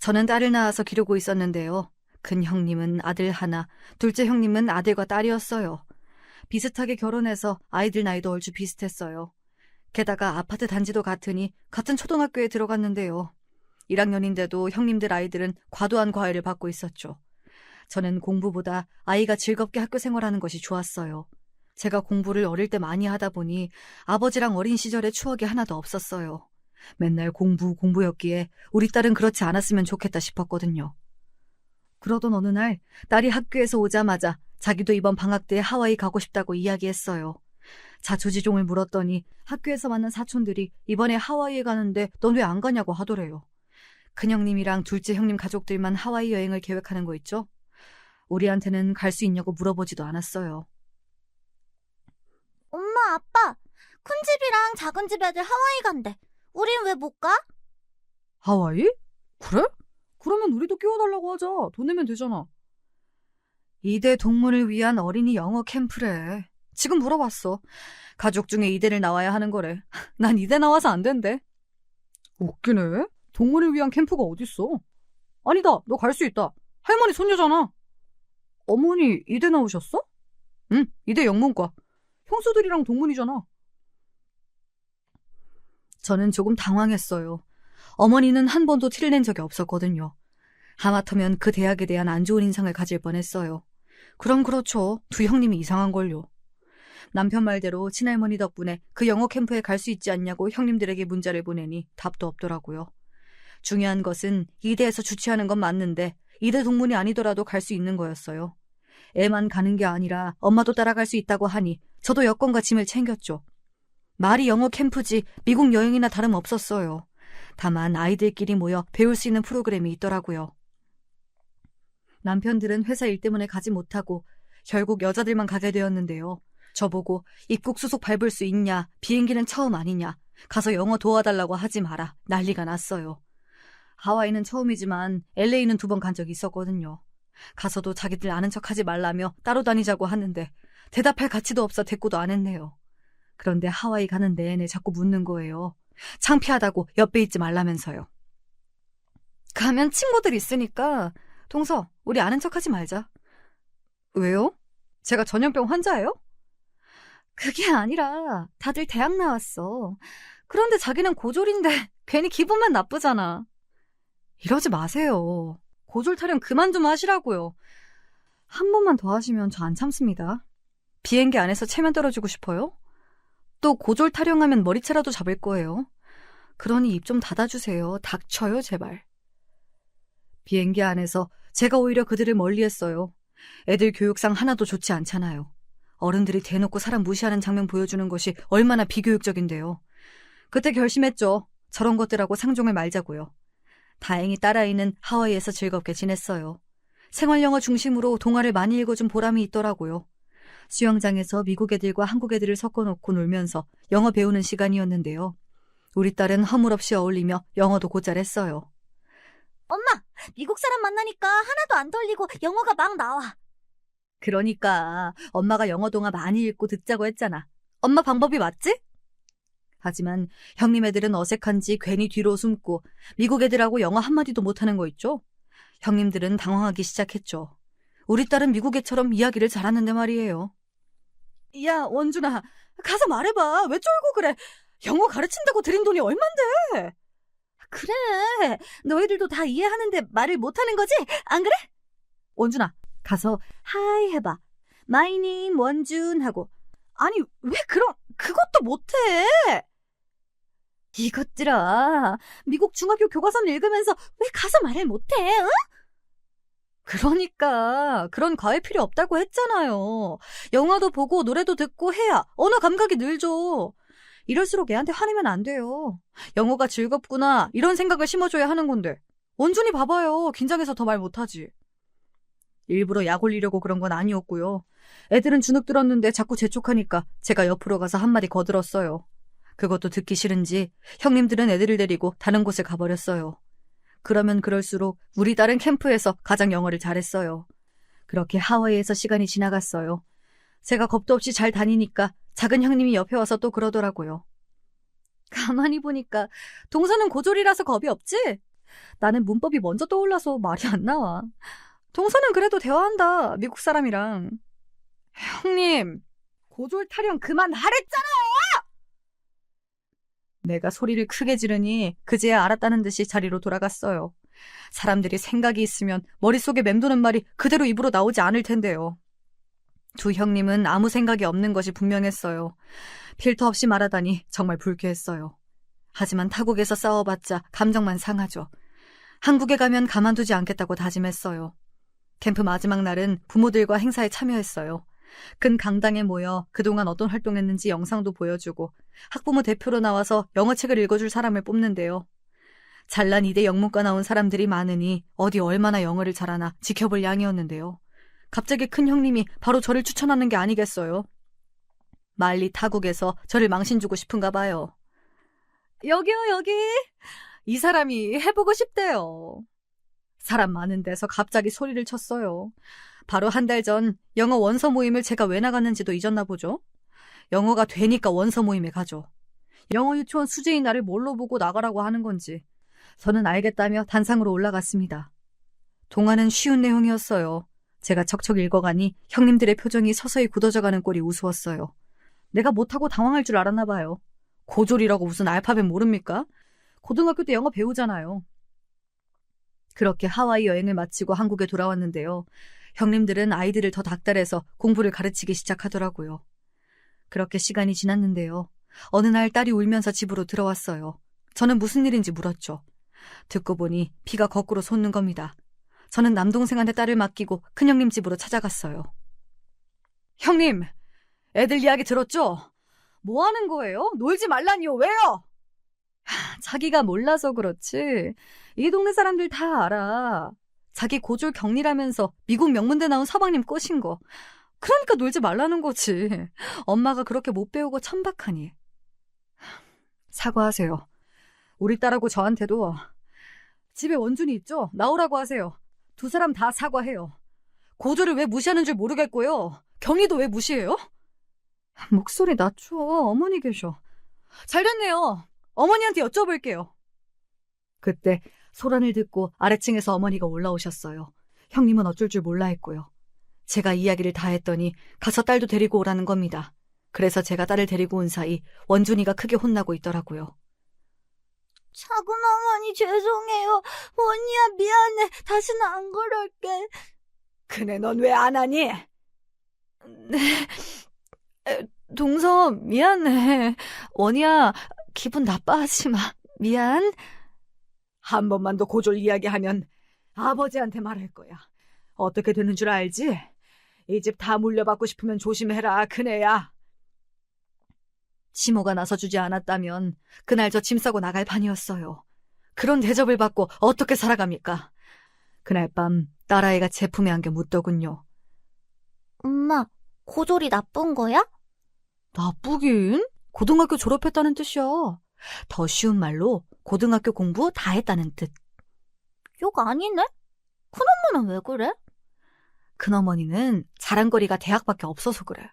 저는 딸을 낳아서 기르고 있었는데요. 큰 형님은 아들 하나, 둘째 형님은 아들과 딸이었어요. 비슷하게 결혼해서 아이들 나이도 얼추 비슷했어요. 게다가 아파트 단지도 같으니 같은 초등학교에 들어갔는데요. 1학년인데도 형님들 아이들은 과도한 과외를 받고 있었죠. 저는 공부보다 아이가 즐겁게 학교 생활하는 것이 좋았어요. 제가 공부를 어릴 때 많이 하다 보니 아버지랑 어린 시절의 추억이 하나도 없었어요. 맨날 공부였기에 우리 딸은 그렇지 않았으면 좋겠다 싶었거든요. 그러던 어느 날 딸이 학교에서 오자마자 자기도 이번 방학 때 하와이 가고 싶다고 이야기했어요. 자초지종을 물었더니 학교에서 만난 사촌들이 이번에 하와이에 가는데 넌 왜 안 가냐고 하더래요. 큰형님이랑 둘째 형님 가족들만 하와이 여행을 계획하는 거 있죠? 우리한테는 갈 수 있냐고 물어보지도 않았어요. 엄마, 아빠, 큰 집이랑 작은 집 애들 하와이 간대. 우린 왜 못 가? 하와이? 그래? 그러면 우리도 끼워달라고 하자. 돈 내면 되잖아. 이대 동문을 위한 어린이 영어 캠프래. 지금 물어봤어. 가족 중에 이대를 나와야 하는 거래. 난 이대 나와서 안 된대. 웃기네. 동물을 위한 캠프가 어딨어. 아니다, 너 갈 수 있다. 할머니 손녀잖아. 어머니 이대 나오셨어? 응, 이대 영문과. 형수들이랑 동문이잖아. 저는 조금 당황했어요. 어머니는 한 번도 티를 낸 적이 없었거든요. 하마터면 그 대학에 대한 안 좋은 인상을 가질 뻔했어요. 그럼 그렇죠. 두 형님이 이상한걸요. 남편 말대로 친할머니 덕분에 그 영어 캠프에 갈 수 있지 않냐고 형님들에게 문자를 보내니 답도 없더라고요. 중요한 것은 이대에서 주최하는 건 맞는데 이대 동문이 아니더라도 갈 수 있는 거였어요. 애만 가는 게 아니라 엄마도 따라갈 수 있다고 하니 저도 여권과 짐을 챙겼죠. 말이 영어 캠프지 미국 여행이나 다름없었어요. 다만 아이들끼리 모여 배울 수 있는 프로그램이 있더라고요. 남편들은 회사 일 때문에 가지 못하고 결국 여자들만 가게 되었는데요. 저보고 입국 수속 밟을 수 있냐, 비행기는 처음 아니냐, 가서 영어 도와달라고 하지 마라, 난리가 났어요. 하와이는 처음이지만 LA는 2번 간 적이 있었거든요. 가서도 자기들 아는 척하지 말라며 따로 다니자고 하는데 대답할 가치도 없어 대꾸도 안 했네요. 그런데 하와이 가는 내내 자꾸 묻는 거예요. 창피하다고 옆에 있지 말라면서요. 가면 친구들 있으니까 동서, 우리 아는 척하지 말자. 왜요? 제가 전염병 환자예요? 그게 아니라 다들 대학 나왔어. 그런데 자기는 고졸인데 괜히 기분만 나쁘잖아. 이러지 마세요. 고졸 타령 그만 좀 하시라고요. 한 번만 더 하시면 저 안 참습니다. 비행기 안에서 체면 떨어지고 싶어요? 또 고졸 타령하면 머리채라도 잡을 거예요. 그러니 입 좀 닫아주세요. 닥쳐요, 제발. 비행기 안에서 제가 오히려 그들을 멀리했어요. 애들 교육상 하나도 좋지 않잖아요. 어른들이 대놓고 사람 무시하는 장면 보여주는 것이 얼마나 비교육적인데요. 그때 결심했죠. 저런 것들하고 상종을 말자고요. 다행히 딸아이는 하와이에서 즐겁게 지냈어요. 생활영어 중심으로 동화를 많이 읽어준 보람이 있더라고요. 수영장에서 미국 애들과 한국 애들을 섞어놓고 놀면서 영어 배우는 시간이었는데요. 우리 딸은 허물없이 어울리며 영어도 곧잘 했어요. 엄마, 미국 사람 만나니까 하나도 안 떨리고 영어가 막 나와. 그러니까 엄마가 영어 동화 많이 읽고 듣자고 했잖아. 엄마 방법이 맞지? 하지만 형님 애들은 어색한지 괜히 뒤로 숨고 미국 애들하고 영어 한마디도 못하는 거 있죠? 형님들은 당황하기 시작했죠. 우리 딸은 미국 애처럼 이야기를 잘하는데 말이에요. 야, 원준아, 가서 말해봐. 왜 쫄고 그래? 영어 가르친다고 들인 돈이 얼만데? 그래, 너희들도 다 이해하는데 말을 못하는 거지? 안 그래? 원준아, 가서 하이 해봐. My name 원준 하고. 아니, 왜 그것도 못해? 이것들아, 미국 중학교 교과서를 읽으면서 왜 가서 말을 못해? 응? 그러니까 그런 과외 필요 없다고 했잖아요. 영화도 보고 노래도 듣고 해야 언어 감각이 늘죠. 이럴수록 애한테 화내면 안 돼요. 영어가 즐겁구나 이런 생각을 심어줘야 하는 건데 원준이 봐봐요. 긴장해서 더 말 못하지. 일부러 약 올리려고 그런 건 아니었고요. 애들은 주눅 들었는데 자꾸 재촉하니까 제가 옆으로 가서 한마디 거들었어요. 그것도 듣기 싫은지 형님들은 애들을 데리고 다른 곳에 가버렸어요. 그러면 그럴수록 우리 딸은 캠프에서 가장 영어를 잘했어요. 그렇게 하와이에서 시간이 지나갔어요. 제가 겁도 없이 잘 다니니까 작은 형님이 옆에 와서 또 그러더라고요. 가만히 보니까 동서는 고졸이라서 겁이 없지? 나는 문법이 먼저 떠올라서 말이 안 나와. 동서는 그래도 대화한다, 미국 사람이랑. 형님, 고졸 타령 그만하랬잖아! 내가 소리를 크게 지르니 그제야 알았다는 듯이 자리로 돌아갔어요. 사람들이 생각이 있으면 머릿속에 맴도는 말이 그대로 입으로 나오지 않을 텐데요. 두 형님은 아무 생각이 없는 것이 분명했어요. 필터 없이 말하다니 정말 불쾌했어요. 하지만 타국에서 싸워봤자 감정만 상하죠. 한국에 가면 가만두지 않겠다고 다짐했어요. 캠프 마지막 날은 부모들과 행사에 참여했어요. 큰 강당에 모여 그동안 어떤 활동했는지 영상도 보여주고 학부모 대표로 나와서 영어책을 읽어줄 사람을 뽑는데요. 잘난 이대 영문과 나온 사람들이 많으니 어디 얼마나 영어를 잘하나 지켜볼 양이었는데요. 갑자기 큰 형님이 바로 저를 추천하는 게 아니겠어요. 말리 타국에서 저를 망신주고 싶은가 봐요. 여기요, 여기. 이 사람이 해보고 싶대요. 사람 많은 데서 갑자기 소리를 쳤어요. 바로 한 달 전 영어 원서 모임을 제가 왜 나갔는지도 잊었나 보죠. 영어가 되니까 원서 모임에 가죠. 영어 유치원 수재인 나를 뭘로 보고 나가라고 하는 건지 저는 알겠다며 단상으로 올라갔습니다. 동화는 쉬운 내용이었어요. 제가 척척 읽어가니 형님들의 표정이 서서히 굳어져가는 꼴이 우스웠어요. 내가 못하고 당황할 줄 알았나 봐요. 고졸이라고 무슨 알파벳 모릅니까? 고등학교 때 영어 배우잖아요. 그렇게 하와이 여행을 마치고 한국에 돌아왔는데요. 형님들은 아이들을 더 닥달해서 공부를 가르치기 시작하더라고요. 그렇게 시간이 지났는데요. 어느 날 딸이 울면서 집으로 들어왔어요. 저는 무슨 일인지 물었죠. 듣고 보니 피가 거꾸로 솟는 겁니다. 저는 남동생한테 딸을 맡기고 큰형님 집으로 찾아갔어요. 형님, 애들 이야기 들었죠? 뭐 하는 거예요? 놀지 말라니요. 왜요? 자기가 몰라서 그렇지. 이 동네 사람들 다 알아. 자기 고졸 격리라면서 미국 명문대 나온 서방님 꼬신 거. 그러니까 놀지 말라는 거지. 엄마가 그렇게 못 배우고 천박하니. 사과하세요. 우리 딸하고 저한테도 집에 원준이 있죠? 나오라고 하세요. 두 사람 다 사과해요. 고졸을 왜 무시하는 줄 모르겠고요. 경리도 왜 무시해요? 목소리 낮춰. 어머니 계셔. 잘 됐네요. 어머니한테 여쭤볼게요. 그때 소란을 듣고 아래층에서 어머니가 올라오셨어요. 형님은 어쩔 줄 몰라 했고요. 제가 이야기를 다 했더니 가서 딸도 데리고 오라는 겁니다. 그래서 제가 딸을 데리고 온 사이 원준이가 크게 혼나고 있더라고요. 작은 어머니 죄송해요. 원희야 미안해. 다시는 안 그럴게. 그네 넌 왜 안 하니? 네, 동서 미안해. 원희야 기분 나빠하지 마. 미안. 한 번만 더 고졸 이야기하면 아버지한테 말할 거야. 어떻게 되는 줄 알지? 이 집 다 물려받고 싶으면 조심해라, 그네야. 시모가 나서주지 않았다면 그날 저 짐 싸고 나갈 판이었어요. 그런 대접을 받고 어떻게 살아갑니까? 그날 밤 딸아이가 제 품에 안겨 묻더군요. 엄마, 고졸이 나쁜 거야? 나쁘긴? 고등학교 졸업했다는 뜻이야. 더 쉬운 말로 고등학교 공부 다 했다는 뜻. 욕 아니네? 큰엄마는 왜 그래? 큰어머니는 자랑거리가 대학밖에 없어서 그래.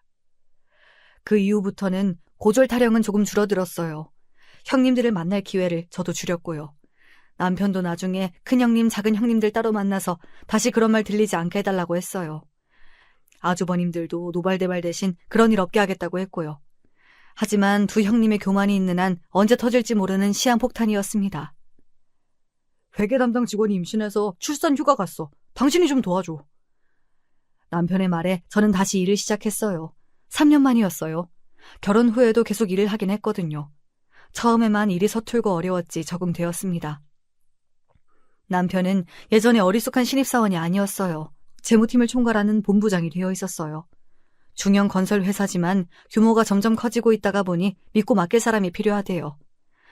그 이후부터는 고졸 타령은 조금 줄어들었어요. 형님들을 만날 기회를 저도 줄였고요. 남편도 나중에 큰형님, 작은형님들 따로 만나서 다시 그런 말 들리지 않게 해달라고 했어요. 아주버님들도 노발대발 대신 그런 일 없게 하겠다고 했고요. 하지만 두 형님의 교만이 있는 한 언제 터질지 모르는 시한폭탄이었습니다. 회계 담당 직원이 임신해서 출산 휴가 갔어. 당신이 좀 도와줘. 남편의 말에 저는 다시 일을 시작했어요. 3년 만이었어요. 결혼 후에도 계속 일을 하긴 했거든요. 처음에만 일이 서툴고 어려웠지 적응되었습니다. 남편은 예전에 어리숙한 신입사원이 아니었어요. 재무팀을 총괄하는 본부장이 되어 있었어요. 중형 건설 회사지만 규모가 점점 커지고 있다가 보니 믿고 맡길 사람이 필요하대요.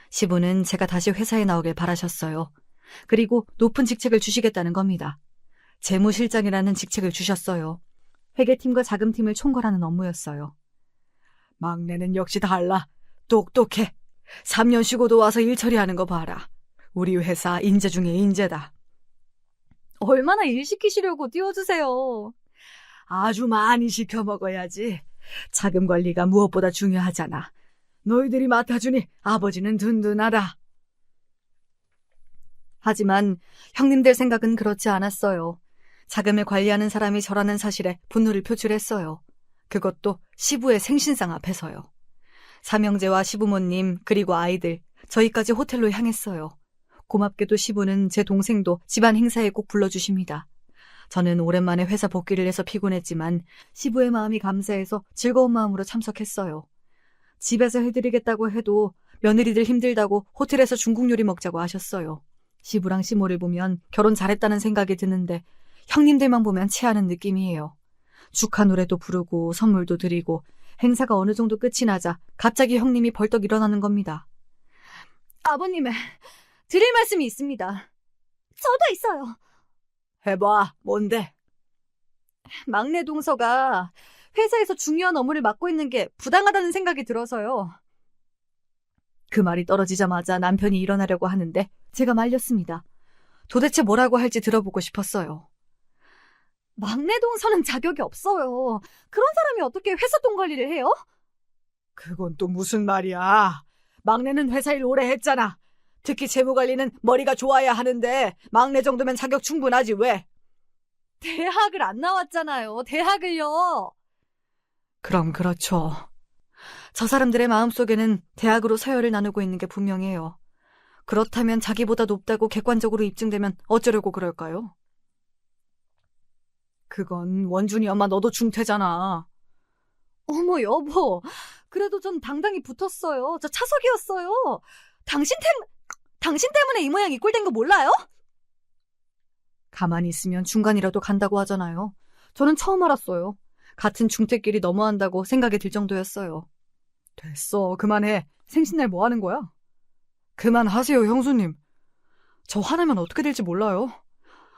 시부는 제가 다시 회사에 나오길 바라셨어요. 그리고 높은 직책을 주시겠다는 겁니다. 재무실장이라는 직책을 주셨어요. 회계팀과 자금팀을 총괄하는 업무였어요. 막내는 역시 달라. 똑똑해. 3년 쉬고도 와서 일 처리하는 거 봐라. 우리 회사 인재 중에 인재다. 얼마나 일 시키시려고 띄워주세요. 아주 많이 시켜 먹어야지. 자금 관리가 무엇보다 중요하잖아. 너희들이 맡아주니 아버지는 든든하다. 하지만 형님들 생각은 그렇지 않았어요. 자금을 관리하는 사람이 저라는 사실에 분노를 표출했어요. 그것도 시부의 생신상 앞에서요. 삼형제와 시부모님 그리고 아이들 저희까지 호텔로 향했어요. 고맙게도 시부는 제 동생도 집안 행사에 꼭 불러주십니다. 저는 오랜만에 회사 복귀를 해서 피곤했지만 시부의 마음이 감사해서 즐거운 마음으로 참석했어요. 집에서 해드리겠다고 해도 며느리들 힘들다고 호텔에서 중국 요리 먹자고 하셨어요. 시부랑 시모를 보면 결혼 잘했다는 생각이 드는데 형님들만 보면 체하는 느낌이에요. 축하 노래도 부르고 선물도 드리고 행사가 어느 정도 끝이 나자 갑자기 형님이 벌떡 일어나는 겁니다. 아버님, 드릴 말씀이 있습니다. 저도 있어요. 해봐, 뭔데? 막내 동서가 회사에서 중요한 업무를 맡고 있는 게 부당하다는 생각이 들어서요. 그 말이 떨어지자마자 남편이 일어나려고 하는데 제가 말렸습니다. 도대체 뭐라고 할지 들어보고 싶었어요. 막내 동서는 자격이 없어요. 그런 사람이 어떻게 회사 돈 관리를 해요? 그건 또 무슨 말이야. 막내는 회사 일 오래 했잖아. 특히 재무관리는 머리가 좋아야 하는데 막내 정도면 자격 충분하지 왜? 대학을 안 나왔잖아요. 대학을요. 그럼 그렇죠. 저 사람들의 마음속에는 대학으로 서열을 나누고 있는 게 분명해요. 그렇다면 자기보다 높다고 객관적으로 입증되면 어쩌려고 그럴까요? 그건 원준이 엄마 너도 중퇴잖아. 어머, 여보. 그래도 전 당당히 붙었어요. 저 차석이었어요. 당신 때문에 이 모양 이 꼴 된 거 몰라요? 가만히 있으면 중간이라도 간다고 하잖아요. 저는 처음 알았어요. 같은 중퇴끼리 너무한다고 생각이 들 정도였어요. 됐어, 그만해. 생신날 뭐 하는 거야? 그만하세요, 형수님. 저 화나면 어떻게 될지 몰라요.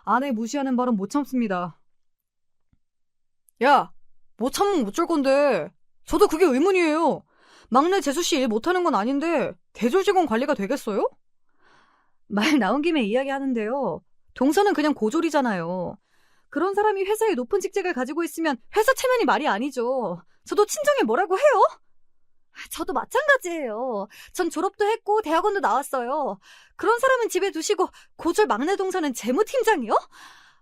아내 무시하는 발언 못 참습니다. 야, 못 참으면 어쩔 건데. 저도 그게 의문이에요. 막내 재수씨 일 못하는 건 아닌데 대졸 직원 관리가 되겠어요? 말 나온 김에 이야기하는데요. 동서는 그냥 고졸이잖아요. 그런 사람이 회사에 높은 직책을 가지고 있으면 회사 체면이 말이 아니죠. 저도 친정에 뭐라고 해요? 저도 마찬가지예요. 전 졸업도 했고 대학원도 나왔어요. 그런 사람은 집에 두시고 고졸 막내 동서는 재무팀장이요?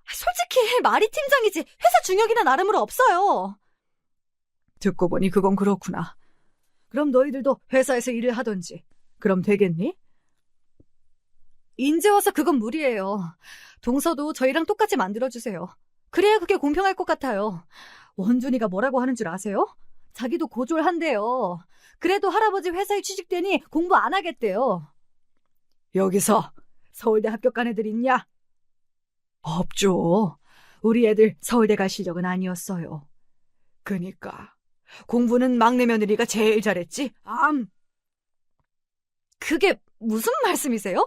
솔직히 말이 팀장이지 회사 중역이나 나름으로 없어요. 듣고 보니 그건 그렇구나. 그럼 너희들도 회사에서 일을 하던지. 그럼 되겠니? 인제 와서 그건 무리예요. 동서도 저희랑 똑같이 만들어주세요. 그래야 그게 공평할 것 같아요. 원준이가 뭐라고 하는 줄 아세요? 자기도 고졸한대요. 그래도 할아버지 회사에 취직되니 공부 안 하겠대요. 여기서 서울대 합격한 애들 있냐? 없죠. 우리 애들 서울대 갈 실력은 아니었어요. 그니까 공부는 막내 며느리가 제일 잘했지. 그게 무슨 말씀이세요?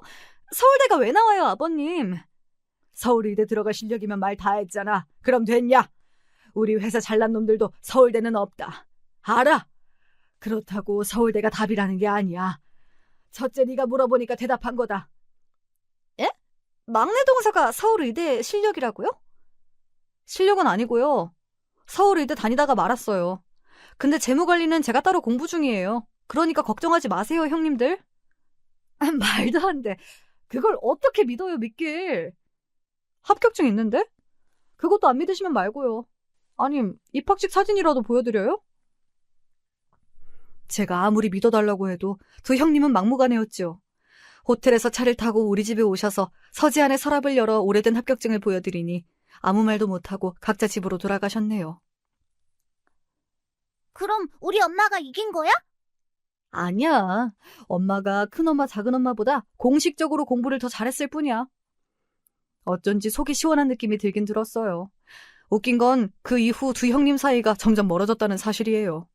서울대가 왜 나와요, 아버님? 서울의대 들어갈 실력이면 말 다 했잖아. 그럼 됐냐? 우리 회사 잘난 놈들도 서울대는 없다. 알아? 그렇다고 서울대가 답이라는 게 아니야. 첫째 네가 물어보니까 대답한 거다. 예? 막내 동서가 서울의대 실력이라고요? 실력은 아니고요. 서울의대 다니다가 말았어요. 근데 재무관리는 제가 따로 공부 중이에요. 그러니까 걱정하지 마세요, 형님들. 말도 안 돼. 그걸 어떻게 믿어요, 믿길. 합격증 있는데? 그것도 안 믿으시면 말고요. 아님, 입학식 사진이라도 보여드려요? 제가 아무리 믿어달라고 해도 두 형님은 막무가내였죠. 호텔에서 차를 타고 우리 집에 오셔서 서재 안에 서랍을 열어 오래된 합격증을 보여드리니 아무 말도 못하고 각자 집으로 돌아가셨네요. 그럼 우리 엄마가 이긴 거야? 아니야. 엄마가 큰엄마, 작은엄마보다 공식적으로 공부를 더 잘했을 뿐이야. 어쩐지 속이 시원한 느낌이 들긴 들었어요. 웃긴 건 그 이후 두 형님 사이가 점점 멀어졌다는 사실이에요.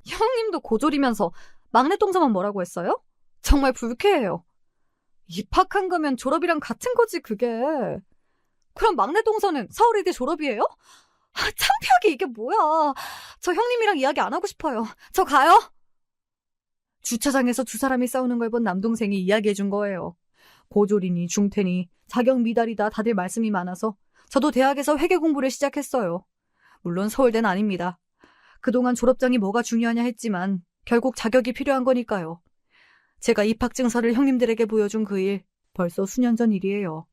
형님도 고졸이면서 막내 동서만 뭐라고 했어요? 정말 불쾌해요. 입학한 거면 졸업이랑 같은 거지, 그게. 그럼 막내 동서는 서울의대 졸업이에요? 창피하게 이게 뭐야. 저 형님이랑 이야기 안 하고 싶어요. 저 가요. 주차장에서 두 사람이 싸우는 걸 본 남동생이 이야기해 준 거예요. 고졸이니 중퇴니 자격 미달이다 다들 말씀이 많아서 저도 대학에서 회계 공부를 시작했어요. 물론 서울대는 아닙니다. 그동안 졸업장이 뭐가 중요하냐 했지만 결국 자격이 필요한 거니까요. 제가 입학증서를 형님들에게 보여준 그 일 벌써 수년 전 일이에요.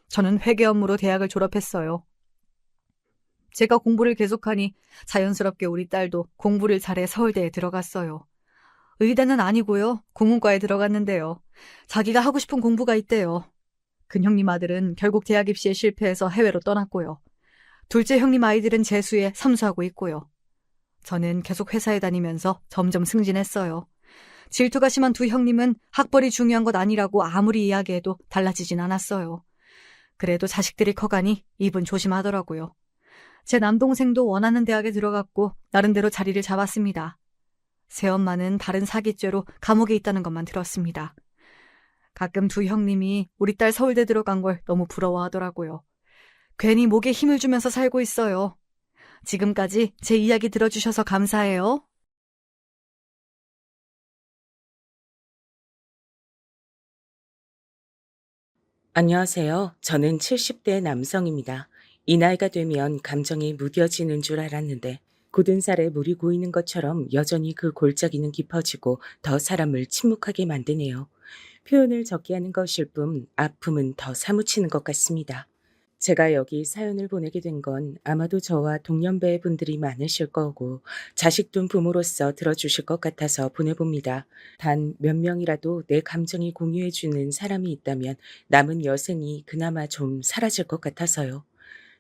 저는 회계 업무로 대학을 졸업했어요. 제가 공부를 계속하니 자연스럽게 우리 딸도 공부를 잘해 서울대에 들어갔어요. 의대는 아니고요. 국문과에 들어갔는데요. 자기가 하고 싶은 공부가 있대요. 큰 형님 아들은 결국 대학 입시에 실패해서 해외로 떠났고요. 둘째 형님 아이들은 재수에 삼수하고 있고요. 저는 계속 회사에 다니면서 점점 승진했어요. 질투가 심한 두 형님은 학벌이 중요한 것 아니라고 아무리 이야기해도 달라지진 않았어요. 그래도 자식들이 커가니 입은 조심하더라고요. 제 남동생도 원하는 대학에 들어갔고 나름대로 자리를 잡았습니다. 새엄마는 다른 사기죄로 감옥에 있다는 것만 들었습니다. 가끔 두 형님이 우리 딸 서울대 들어간 걸 너무 부러워하더라고요. 괜히 목에 힘을 주면서 살고 있어요. 지금까지 제 이야기 들어주셔서 감사해요. 안녕하세요. 저는 70대 남성입니다. 이 나이가 되면 감정이 무뎌지는 줄 알았는데 굳은 살에 물이 고이는 것처럼 여전히 그 골짜기는 깊어지고 더 사람을 침묵하게 만드네요. 표현을 적게 하는 것일 뿐 아픔은 더 사무치는 것 같습니다. 제가 여기 사연을 보내게 된 건 아마도 저와 동년배 분들이 많으실 거고 자식 둔 부모로서 들어주실 것 같아서 보내봅니다. 단 몇 명이라도 내 감정이 공유해주는 사람이 있다면 남은 여생이 그나마 좀 사라질 것 같아서요.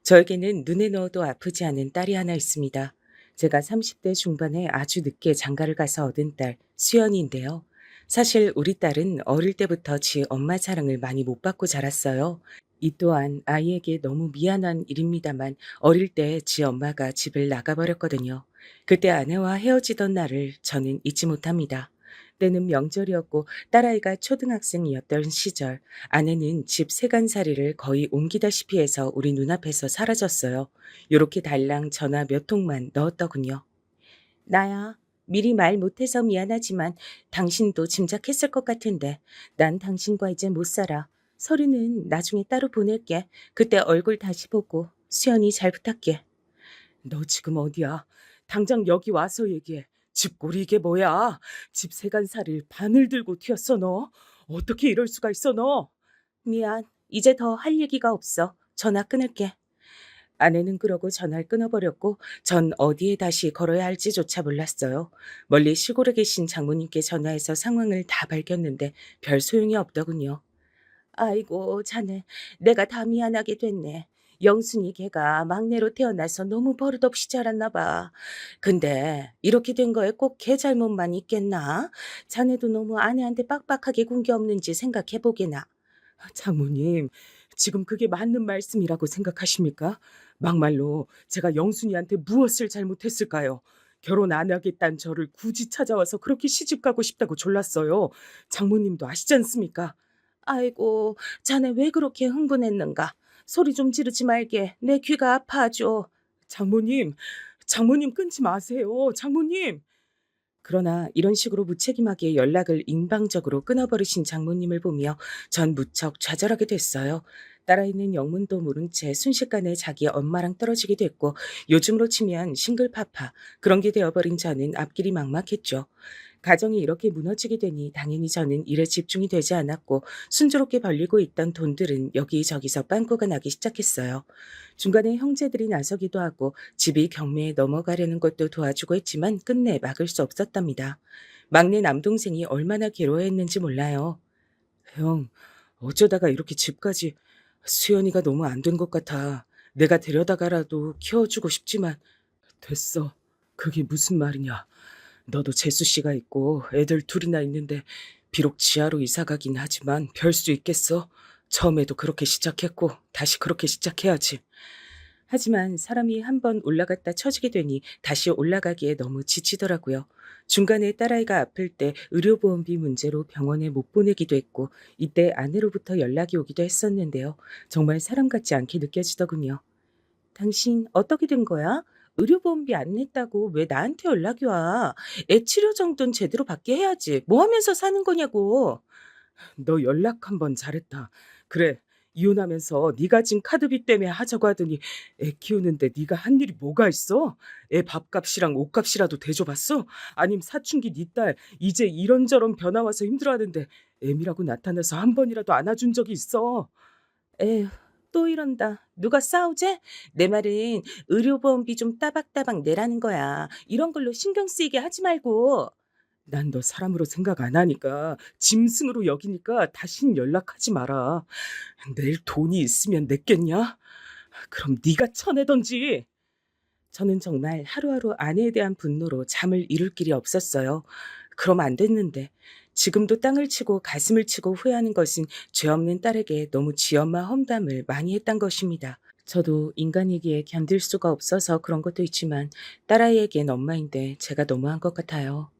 저에게는 눈에 넣어도 아프지 않은 딸이 하나 있습니다. 제가 30대 중반에 아주 늦게 장가를 가서 얻은 딸, 수연이인데요. 사실 우리 딸은 어릴 때부터 지 엄마 사랑을 많이 못 받고 자랐어요. 이 또한 아이에게 너무 미안한 일입니다만 어릴 때 지 엄마가 집을 나가버렸거든요. 그때 아내와 헤어지던 날을 저는 잊지 못합니다. 때는 명절이었고 딸아이가 초등학생이었던 시절 아내는 집 세간살이를 거의 옮기다시피 해서 우리 눈앞에서 사라졌어요. 요렇게 달랑 전화 몇 통만 넣었더군요. 나야. 미리 말 못해서 미안하지만 당신도 짐작했을 것 같은데 난 당신과 이제 못 살아. 서류는 나중에 따로 보낼게. 그때 얼굴 다시 보고 수연이 잘 부탁해. 너 지금 어디야? 당장 여기 와서 얘기해. 집골이 이게 뭐야? 집 세간살이를 바늘 들고 튀었어 너. 어떻게 이럴 수가 있어 너? 미안. 이제 더 할 얘기가 없어. 전화 끊을게. 아내는 그러고 전화를 끊어버렸고 전 어디에 다시 걸어야 할지조차 몰랐어요. 멀리 시골에 계신 장모님께 전화해서 상황을 다 밝혔는데 별 소용이 없더군요. 아이고 자네 내가 다 미안하게 됐네. 영순이 걔가 막내로 태어나서 너무 버릇없이 자랐나 봐. 근데 이렇게 된 거에 꼭 걔 잘못만 있겠나? 자네도 너무 아내한테 빡빡하게 군 게 없는지 생각해보게나. 장모님, 지금 그게 맞는 말씀이라고 생각하십니까? 막말로 제가 영순이한테 무엇을 잘못했을까요? 결혼 안 하겠다는 저를 굳이 찾아와서 그렇게 시집가고 싶다고 졸랐어요. 장모님도 아시지 않습니까? 아이고, 자네 왜 그렇게 흥분했는가? 소리 좀 지르지 말게. 내 귀가 아파하죠. 장모님, 장모님 끊지 마세요. 장모님. 그러나 이런 식으로 무책임하게 연락을 인방적으로 끊어버리신 장모님을 보며 전 무척 좌절하게 됐어요. 딸아이는 영문도 모른 채 순식간에 자기 엄마랑 떨어지게 됐고 요즘으로 치면 싱글파파 그런 게 되어버린 저는 앞길이 막막했죠. 가정이 이렇게 무너지게 되니 당연히 저는 일에 집중이 되지 않았고 순조롭게 벌리고 있던 돈들은 여기저기서 빵꾸가 나기 시작했어요. 중간에 형제들이 나서기도 하고 집이 경매에 넘어가려는 것도 도와주고 했지만 끝내 막을 수 없었답니다. 막내 남동생이 얼마나 괴로워했는지 몰라요. 형, 어쩌다가 이렇게 집까지 수연이가 너무 안 된 것 같아. 내가 데려다가라도 키워주고 싶지만 됐어. 그게 무슨 말이냐. 너도 재수 씨가 있고 애들 둘이나 있는데 비록 지하로 이사 가긴 하지만 별 수 있겠어. 처음에도 그렇게 시작했고 다시 그렇게 시작해야지. 하지만 사람이 한번 올라갔다 처지게 되니 다시 올라가기에 너무 지치더라고요. 중간에 딸아이가 아플 때 의료보험비 문제로 병원에 못 보내기도 했고 이때 아내로부터 연락이 오기도 했었는데요. 정말 사람 같지 않게 느껴지더군요. 당신 어떻게 된 거야? 의료보험비 안 냈다고 왜 나한테 연락이 와? 애 치료 정도는 제대로 받게 해야지. 뭐 하면서 사는 거냐고. 너 연락 한번 잘했다. 그래. 이혼하면서 네가 진 카드비 때문에 하자고 하더니 애 키우는데 네가 한 일이 뭐가 있어? 애 밥값이랑 옷값이라도 대줘봤어? 아님 사춘기 네 딸 이제 이런저런 변화 와서 힘들어하는데 애미라고 나타나서 한 번이라도 안아준 적이 있어? 에휴, 또 이런다. 누가 싸우재? 내 말은 의료보험비 좀 따박따박 내라는 거야. 이런 걸로 신경 쓰이게 하지 말고. 난 너 사람으로 생각 안 하니까 짐승으로 여기니까 다신 연락하지 마라. 내일 돈이 있으면 냈겠냐? 그럼 네가 쳐내던지. 저는 정말 하루하루 아내에 대한 분노로 잠을 이룰 길이 없었어요. 그럼 안 됐는데 지금도 땅을 치고 가슴을 치고 후회하는 것은 죄 없는 딸에게 너무 쥐엄마 험담을 많이 했단 것입니다. 저도 인간이기에 견딜 수가 없어서 그런 것도 있지만 딸아이에겐 엄마인데 제가 너무한 것 같아요.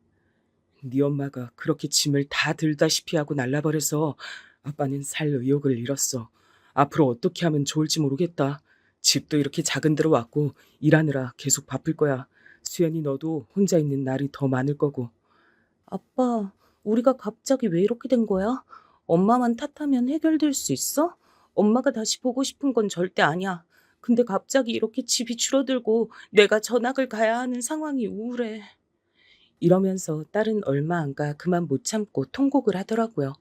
네 엄마가 그렇게 짐을 다 들다시피 하고 날라버려서 아빠는 살 의욕을 잃었어. 앞으로 어떻게 하면 좋을지 모르겠다. 집도 이렇게 작은 데로 왔고 일하느라 계속 바쁠 거야. 수연이 너도 혼자 있는 날이 더 많을 거고. 아빠, 우리가 갑자기 왜 이렇게 된 거야? 엄마만 탓하면 해결될 수 있어? 엄마가 다시 보고 싶은 건 절대 아니야. 근데 갑자기 이렇게 집이 줄어들고 내가 전학을 가야 하는 상황이 우울해. 이러면서 딸은 얼마 안 가 그만 못 참고 통곡을 하더라고요.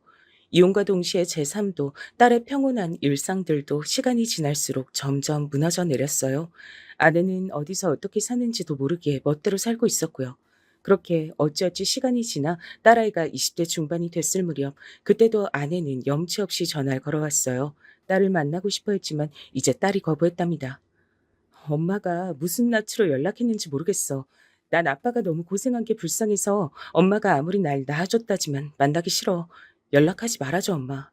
이혼과 동시에 제 삶도 딸의 평온한 일상들도 시간이 지날수록 점점 무너져 내렸어요. 아내는 어디서 어떻게 사는지도 모르게 멋대로 살고 있었고요. 그렇게 어찌어찌 시간이 지나 딸아이가 20대 중반이 됐을 무렵 그때도 아내는 염치 없이 전화를 걸어왔어요. 딸을 만나고 싶어 했지만 이제 딸이 거부했답니다. 엄마가 무슨 낯으로 연락했는지 모르겠어. 난 아빠가 너무 고생한 게 불쌍해서 엄마가 아무리 날 낳아줬다지만 만나기 싫어. 연락하지 말아줘, 엄마.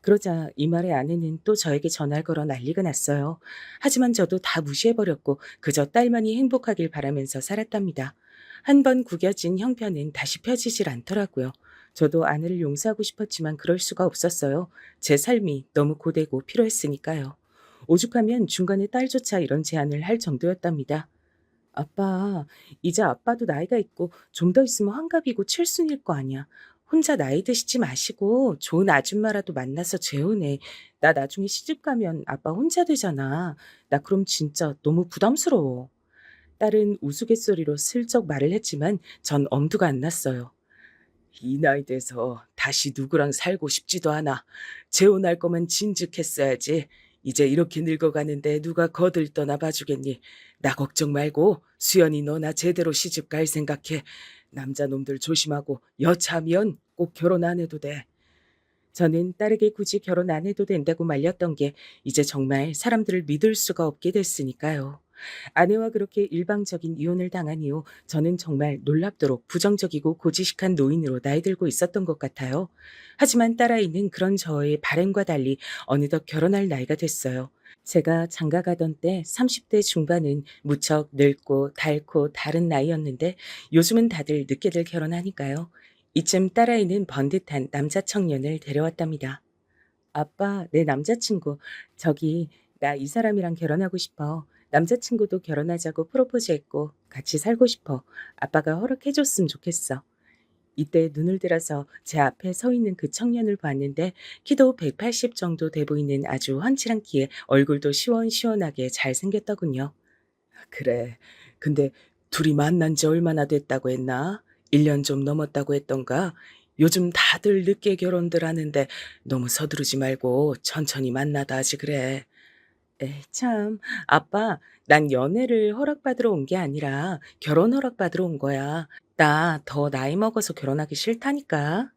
그러자 이 말에 아내는 또 저에게 전화를 걸어 난리가 났어요. 하지만 저도 다 무시해버렸고 그저 딸만이 행복하길 바라면서 살았답니다. 한 번 구겨진 형편은 다시 펴지질 않더라고요. 저도 아내를 용서하고 싶었지만 그럴 수가 없었어요. 제 삶이 너무 고되고 필요했으니까요. 오죽하면 중간에 딸조차 이런 제안을 할 정도였답니다. 아빠, 이제 아빠도 나이가 있고 좀 더 있으면 환갑이고 칠순일 거 아니야. 혼자 나이 드시지 마시고 좋은 아줌마라도 만나서 재혼해. 나 나중에 시집 가면 아빠 혼자 되잖아. 나 그럼 진짜 너무 부담스러워. 딸은 우스갯소리로 슬쩍 말을 했지만 전 엄두가 안 났어요. 이 나이 돼서 다시 누구랑 살고 싶지도 않아. 재혼할 거면 진즉했어야지. 이제 이렇게 늙어가는데 누가 거들 떠나 봐주겠니. 나 걱정 말고 수연이 너나 제대로 시집 갈 생각해. 남자놈들 조심하고 여차하면 꼭 결혼 안 해도 돼. 저는 딸에게 굳이 결혼 안 해도 된다고 말렸던 게 이제 정말 사람들을 믿을 수가 없게 됐으니까요. 아내와 그렇게 일방적인 이혼을 당한 이후 저는 정말 놀랍도록 부정적이고 고지식한 노인으로 나이 들고 있었던 것 같아요. 하지만 딸아이는 그런 저의 바램과 달리 어느덧 결혼할 나이가 됐어요. 제가 장가 가던 때 30대 중반은 무척 늙고 닳고 다른 나이였는데 요즘은 다들 늦게들 결혼하니까요. 이쯤 딸아이는 번듯한 남자 청년을 데려왔답니다. 아빠, 내 남자친구. 저기, 나 이 사람이랑 결혼하고 싶어. 남자친구도 결혼하자고 프로포즈했고 같이 살고 싶어. 아빠가 허락해줬으면 좋겠어. 이때 눈을 들어서 제 앞에 서 있는 그 청년을 봤는데 키도 180 정도 돼 보이는 아주 훤칠한 키에 얼굴도 시원시원하게 잘생겼더군요. 그래. 근데 둘이 만난 지 얼마나 됐다고 했나? 1년 좀 넘었다고 했던가? 요즘 다들 늦게 결혼들 하는데 너무 서두르지 말고 천천히 만나다 하지 그래. 에이, 참. 아빠, 난 연애를 허락받으러 온 게 아니라 결혼 허락받으러 온 거야. 나 더 나이 먹어서 결혼하기 싫다니까.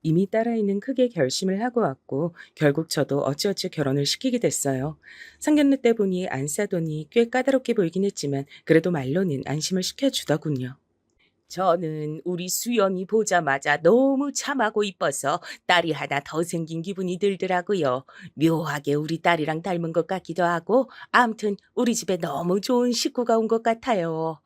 이미 딸아이는 크게 결심을 하고 왔고 결국 저도 어찌어찌 결혼을 시키게 됐어요. 상견례 때 보니 안 싸더니 꽤 까다롭게 보이긴 했지만 그래도 말로는 안심을 시켜주더군요. 저는 우리 수연이 보자마자 너무 참하고 이뻐서 딸이 하나 더 생긴 기분이 들더라고요. 묘하게 우리 딸이랑 닮은 것 같기도 하고 아무튼 우리 집에 너무 좋은 식구가 온 것 같아요.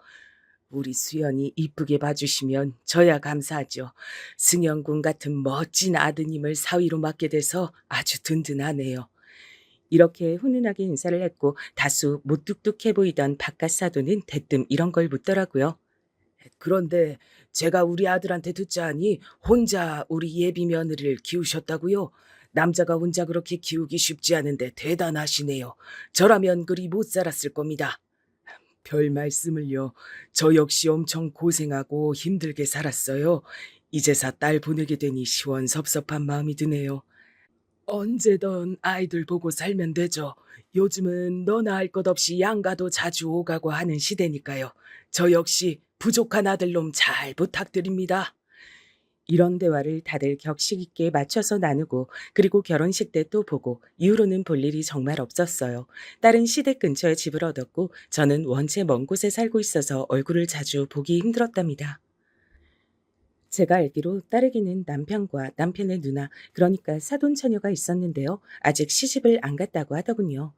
우리 수연이 이쁘게 봐주시면 저야 감사하죠. 승현군 같은 멋진 아드님을 사위로 맡게 돼서 아주 든든하네요. 이렇게 훈훈하게 인사를 했고 다수 무뚝뚝해 보이던 바깥 사돈은 대뜸 이런 걸 묻더라고요. 그런데 제가 우리 아들한테 듣자하니 혼자 우리 예비 며느리를 키우셨다고요? 남자가 혼자 그렇게 키우기 쉽지 않은데 대단하시네요. 저라면 그리 못 살았을 겁니다. 별 말씀을요. 저 역시 엄청 고생하고 힘들게 살았어요. 이제서 딸 보내게 되니 시원섭섭한 마음이 드네요. 언제든 아이들 보고 살면 되죠. 요즘은 너나 할 것 없이 양가도 자주 오가고 하는 시대니까요. 저 역시 부족한 아들놈 잘 부탁드립니다. 이런 대화를 다들 격식 있게 맞춰서 나누고 그리고 결혼식 때 또 보고 이후로는 볼 일이 정말 없었어요. 딸은 시댁 근처에 집을 얻었고 저는 원체 먼 곳에 살고 있어서 얼굴을 자주 보기 힘들었답니다. 제가 알기로 딸에게는 남편과 남편의 누나, 그러니까 사돈처녀가 있었는데요. 아직 시집을 안 갔다고 하더군요.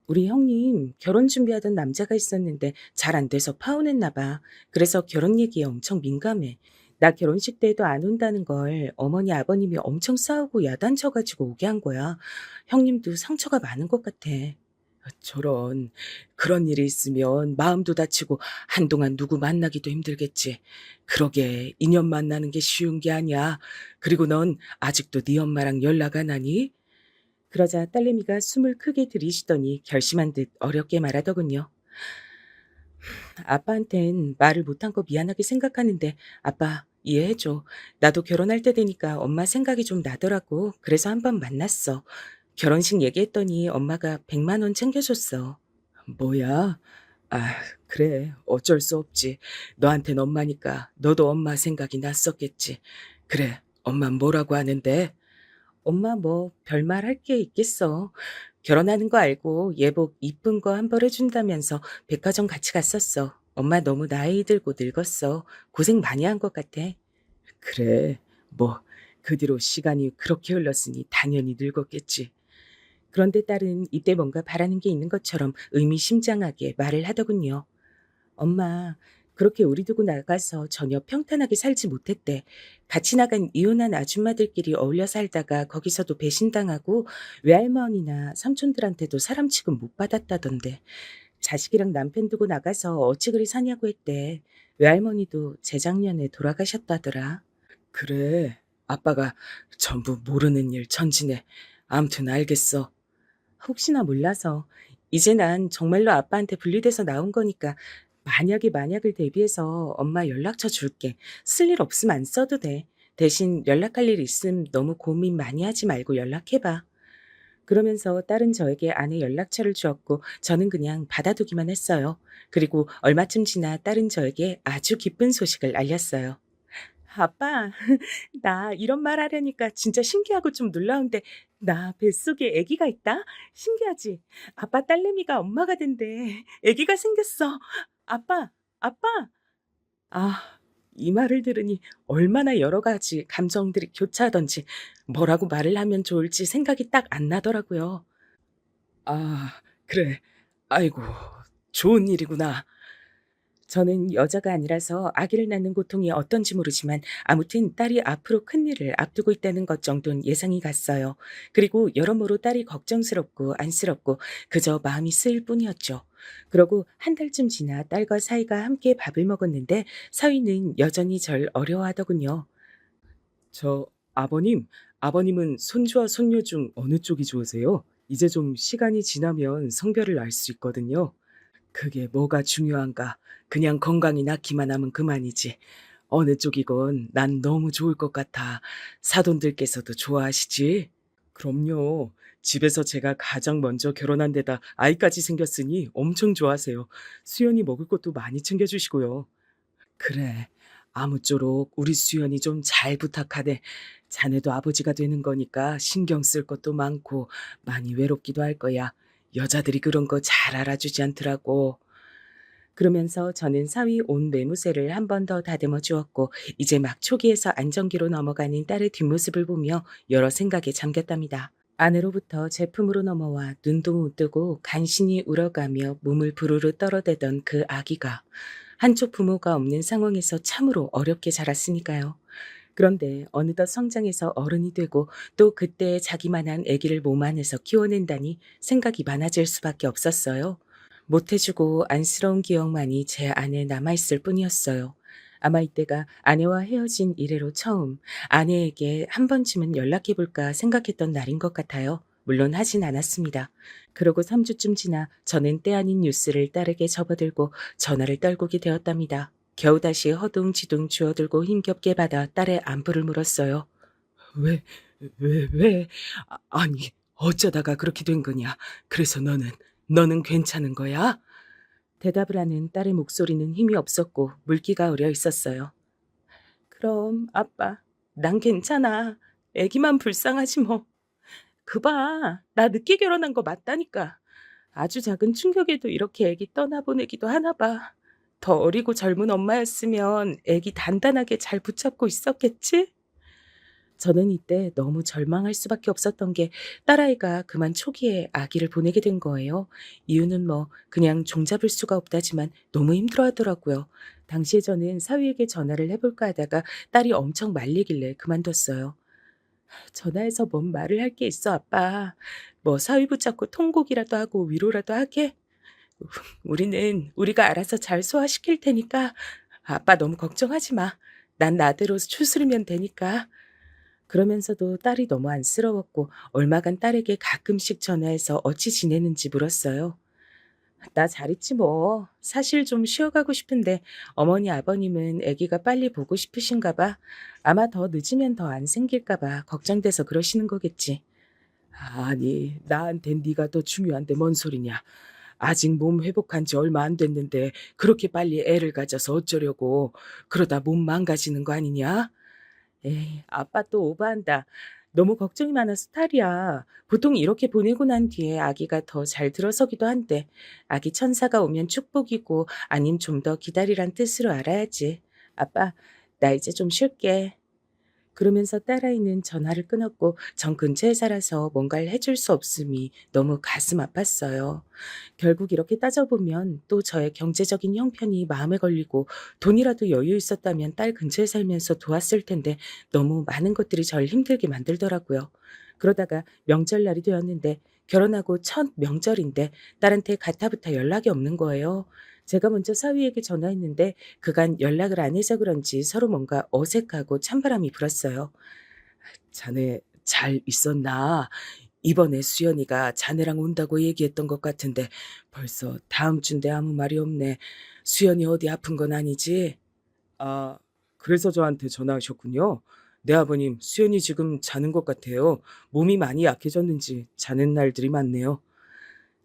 우리 형님 결혼 준비하던 남자가 있었는데 잘 안 돼서 파혼했나 봐. 그래서 결혼 얘기에 엄청 민감해. 나 결혼식 때에도 안 온다는 걸 어머니 아버님이 엄청 싸우고 야단쳐가지고 오게 한 거야. 형님도 상처가 많은 것 같아. 저런, 그런 일이 있으면 마음도 다치고 한동안 누구 만나기도 힘들겠지. 그러게 인연 만나는 게 쉬운 게 아니야. 그리고 넌 아직도 네 엄마랑 연락 안 하니? 그러자 딸내미가 숨을 크게 들이쉬더니 결심한 듯 어렵게 말하더군요. 아빠한텐 말을 못한 거 미안하게 생각하는데 아빠 이해해줘. 나도 결혼할 때 되니까 엄마 생각이 좀 나더라고. 그래서 한번 만났어. 결혼식 얘기했더니 엄마가 100만 원 챙겨줬어. 뭐야? 아, 그래. 어쩔 수 없지. 너한텐 엄마니까 너도 엄마 생각이 났었겠지. 그래. 엄마 뭐라고 하는데? 엄마 뭐 별말 할 게 있겠어. 결혼하는 거 알고 예복 이쁜 거 한 벌 해준다면서 백화점 같이 갔었어. 엄마 너무 나이 들고 늙었어. 고생 많이 한 것 같아. 그래, 뭐 그 뒤로 시간이 그렇게 흘렀으니 당연히 늙었겠지. 그런데 딸은 이때 뭔가 바라는 게 있는 것처럼 의미심장하게 말을 하더군요. 엄마, 그렇게 우리 두고 나가서 전혀 평탄하게 살지 못했대. 같이 나간 이혼한 아줌마들끼리 어울려 살다가 거기서도 배신당하고 외할머니나 삼촌들한테도 사람 취급 못 받았다던데. 자식이랑 남편 두고 나가서 어찌 그리 사냐고 했대. 외할머니도 재작년에 돌아가셨다더라. 그래, 아빠가 전부 모르는 일 천지네. 암튼 알겠어. 혹시나 몰라서. 이제 난 정말로 아빠한테 분리돼서 나온 거니까 만약에 만약을 대비해서 엄마 연락처 줄게. 쓸 일 없으면 안 써도 돼. 대신 연락할 일 있음 너무 고민 많이 하지 말고 연락해봐. 그러면서 딸은 저에게 아내 연락처를 주었고 저는 그냥 받아두기만 했어요. 그리고 얼마쯤 지나 딸은 저에게 아주 기쁜 소식을 알렸어요. 아빠, 나 이런 말 하려니까 진짜 신기하고 좀 놀라운데 나 뱃속에 아기가 있다? 신기하지? 아빠 딸내미가 엄마가 된대. 아기가 생겼어. 아빠, 아빠. 아, 이 말을 들으니 얼마나 여러 가지 감정들이 교차하던지 뭐라고 말을 하면 좋을지 생각이 딱 안 나더라고요. 아, 그래. 아이고, 좋은 일이구나. 저는 여자가 아니라서 아기를 낳는 고통이 어떤지 모르지만 아무튼 딸이 앞으로 큰일을 앞두고 있다는 것 정도는 예상이 갔어요. 그리고 여러모로 딸이 걱정스럽고 안쓰럽고 그저 마음이 쓰일 뿐이었죠. 그러고 한 달쯤 지나 딸과 사위가 함께 밥을 먹었는데 사위는 여전히 절 어려워하더군요. 아버님은 손주와 손녀 중 어느 쪽이 좋으세요? 이제 좀 시간이 지나면 성별을 알 수 있거든요. 그게 뭐가 중요한가? 그냥 건강히 낳기만 하면 그만이지. 어느 쪽이건 난 너무 좋을 것 같아. 사돈들께서도 좋아하시지? 그럼요. 집에서 제가 가장 먼저 결혼한 데다 아이까지 생겼으니 엄청 좋아하세요. 수연이 먹을 것도 많이 챙겨주시고요. 그래. 아무쪼록 우리 수연이 좀 잘 부탁하네. 자네도 아버지가 되는 거니까 신경 쓸 것도 많고 많이 외롭기도 할 거야. 여자들이 그런 거 잘 알아주지 않더라고. 그러면서 저는 사위 온 매무새를 한 번 더 다듬어 주었고 이제 막 초기에서 안정기로 넘어가는 딸의 뒷모습을 보며 여러 생각에 잠겼답니다. 아내로부터 제품으로 넘어와 눈도 못 뜨고 간신히 울어가며 몸을 부르르 떨어대던 그 아기가 한쪽 부모가 없는 상황에서 참으로 어렵게 자랐으니까요. 그런데 어느덧 성장해서 어른이 되고 또 그때 자기만한 아기를 몸 안에서 키워낸다니 생각이 많아질 수밖에 없었어요. 못해주고 안쓰러운 기억만이 제 안에 남아있을 뿐이었어요. 아마 이때가 아내와 헤어진 이래로 처음 아내에게 한 번쯤은 연락해볼까 생각했던 날인 것 같아요. 물론 하진 않았습니다. 그러고 3주쯤 지나 저는 때 아닌 뉴스를 딸에게 접어들고 전화를 떨구게 되었답니다. 겨우 다시 허둥지둥 주워들고 힘겹게 받아 딸의 안부를 물었어요. 왜? 아니, 어쩌다가 그렇게 된 거냐? 그래서 너는 괜찮은 거야? 대답을 하는 딸의 목소리는 힘이 없었고 물기가 어려 있었어요. 그럼 아빠, 난 괜찮아. 애기만 불쌍하지 뭐. 그봐, 나 늦게 결혼한 거 맞다니까. 아주 작은 충격에도 이렇게 애기 떠나보내기도 하나 봐. 더 어리고 젊은 엄마였으면 애기 단단하게 잘 붙잡고 있었겠지? 저는 이때 너무 절망할 수밖에 없었던 게 딸아이가 그만 초기에 아기를 보내게 된 거예요. 이유는 뭐 그냥 종잡을 수가 없다지만 너무 힘들어하더라고요. 당시에 저는 사위에게 전화를 해볼까 하다가 딸이 엄청 말리길래 그만뒀어요. 전화해서 뭔 말을 할 게 있어, 아빠. 뭐 사위 붙잡고 통곡이라도 하고 위로라도 하게? 우리는 우리가 알아서 잘 소화시킬 테니까 아빠 너무 걱정하지 마. 난 나대로 추스르면 되니까. 그러면서도 딸이 너무 안쓰러웠고 얼마간 딸에게 가끔씩 전화해서 어찌 지내는지 물었어요. 나 잘 있지 뭐. 사실 좀 쉬어가고 싶은데 어머니 아버님은 아기가 빨리 보고 싶으신가 봐. 아마 더 늦으면 더 안 생길까 봐 걱정돼서 그러시는 거겠지. 아니, 나한텐 네가 더 중요한데 뭔 소리냐. 아직 몸 회복한 지 얼마 안 됐는데 그렇게 빨리 애를 가져서 어쩌려고. 그러다 몸 망가지는 거 아니냐? 에이, 아빠 또 오버한다. 너무 걱정이 많아서 탈이야. 보통 이렇게 보내고 난 뒤에 아기가 더 잘 들어서기도 한데 아기 천사가 오면 축복이고 아님 좀 더 기다리란 뜻으로 알아야지. 아빠, 나 이제 좀 쉴게. 그러면서 딸아이는 전화를 끊었고 전 근처에 살아서 뭔가를 해줄 수 없음이 너무 가슴 아팠어요. 결국 이렇게 따져보면 또 저의 경제적인 형편이 마음에 걸리고 돈이라도 여유 있었다면 딸 근처에 살면서 도왔을 텐데 너무 많은 것들이 절 힘들게 만들더라고요. 그러다가 명절날이 되었는데 결혼하고 첫 명절인데 딸한테 가타부타 연락이 없는 거예요. 제가 먼저 사위에게 전화했는데 그간 연락을 안 해서 그런지 서로 뭔가 어색하고 찬바람이 불었어요. 자네 잘 있었나? 이번에 수연이가 자네랑 온다고 얘기했던 것 같은데 벌써 다음 주인데 아무 말이 없네. 수연이 어디 아픈 건 아니지? 아, 그래서 저한테 전화하셨군요. 네, 아버님, 수연이 지금 자는 것 같아요. 몸이 많이 약해졌는지 자는 날들이 많네요.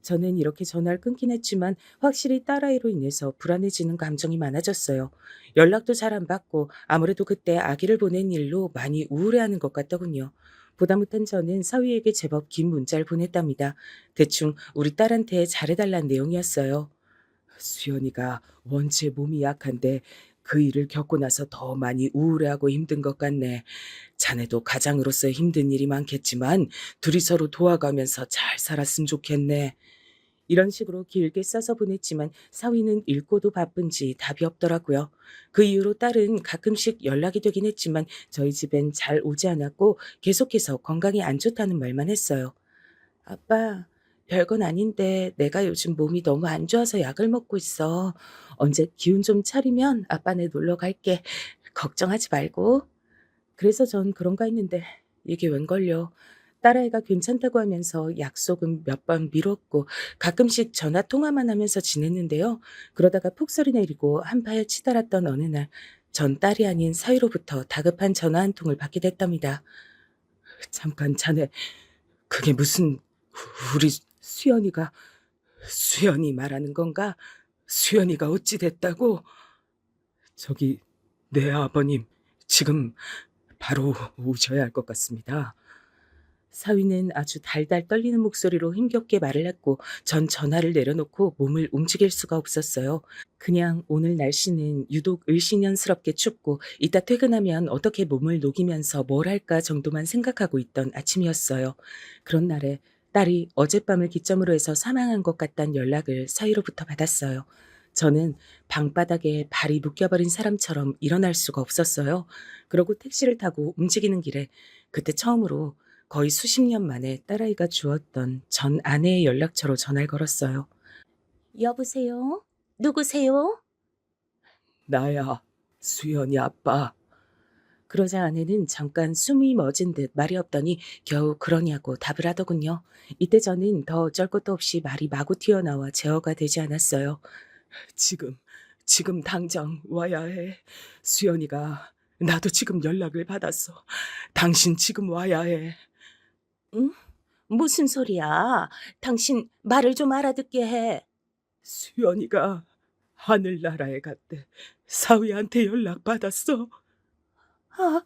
저는 이렇게 전화를 끊긴 했지만 확실히 딸아이로 인해서 불안해지는 감정이 많아졌어요. 연락도 잘 안 받고 아무래도 그때 아기를 보낸 일로 많이 우울해하는 것 같더군요. 보다 못한 저는 사위에게 제법 긴 문자를 보냈답니다. 대충 우리 딸한테 잘해달라는 내용이었어요. 수연이가 원체 몸이 약한데 그 일을 겪고 나서 더 많이 우울해하고 힘든 것 같네. 자네도 가장으로서 힘든 일이 많겠지만 둘이 서로 도와가면서 잘 살았으면 좋겠네. 이런 식으로 길게 써서 보냈지만 사위는 읽고도 바쁜지 답이 없더라고요. 그 이후로 딸은 가끔씩 연락이 되긴 했지만 저희 집엔 잘 오지 않았고 계속해서 건강이 안 좋다는 말만 했어요. 아빠, 별건 아닌데 내가 요즘 몸이 너무 안 좋아서 약을 먹고 있어. 언제 기운 좀 차리면 아빠네 놀러 갈게. 걱정하지 말고. 그래서 전 그런가 했는데 이게 웬걸요. 딸아이가 괜찮다고 하면서 약속은 몇 번 미뤘고 가끔씩 전화 통화만 하면서 지냈는데요. 그러다가 폭설이 내리고 한파에 치달았던 어느 날 전 딸이 아닌 사위로부터 다급한 전화 한 통을 받게 됐답니다. 잠깐 자네 그게 무슨 우리 수연이 말하는 건가? 수연이가 어찌 됐다고? 저기 네 아버님 지금 바로 오셔야 할 것 같습니다. 사위는 아주 달달 떨리는 목소리로 힘겹게 말을 했고 전 전화를 내려놓고 몸을 움직일 수가 없었어요. 그냥 오늘 날씨는 유독 을씨년스럽게 춥고 이따 퇴근하면 어떻게 몸을 녹이면서 뭘 할까 정도만 생각하고 있던 아침이었어요. 그런 날에 딸이 어젯밤을 기점으로 해서 사망한 것 같다는 연락을 사위로부터 받았어요. 저는 방바닥에 발이 묶여버린 사람처럼 일어날 수가 없었어요. 그러고 택시를 타고 움직이는 길에 그때 처음으로 거의 수십 년 만에 딸아이가 주었던 전 아내의 연락처로 전화를 걸었어요. 여보세요? 누구세요? 나야, 수연이 아빠. 그러자 아내는 잠깐 숨이 멎은 듯 말이 없더니 겨우 그러냐고 답을 하더군요. 이때 저는 더 어쩔 것도 없이 말이 마구 튀어나와 제어가 되지 않았어요. 지금 당장 와야 해. 수연이가 나도 지금 연락을 받았어. 당신 지금 와야 해. 응? 무슨 소리야? 당신 말을 좀 알아듣게 해. 수연이가 하늘나라에 갔대. 사위한테 연락받았어. 아,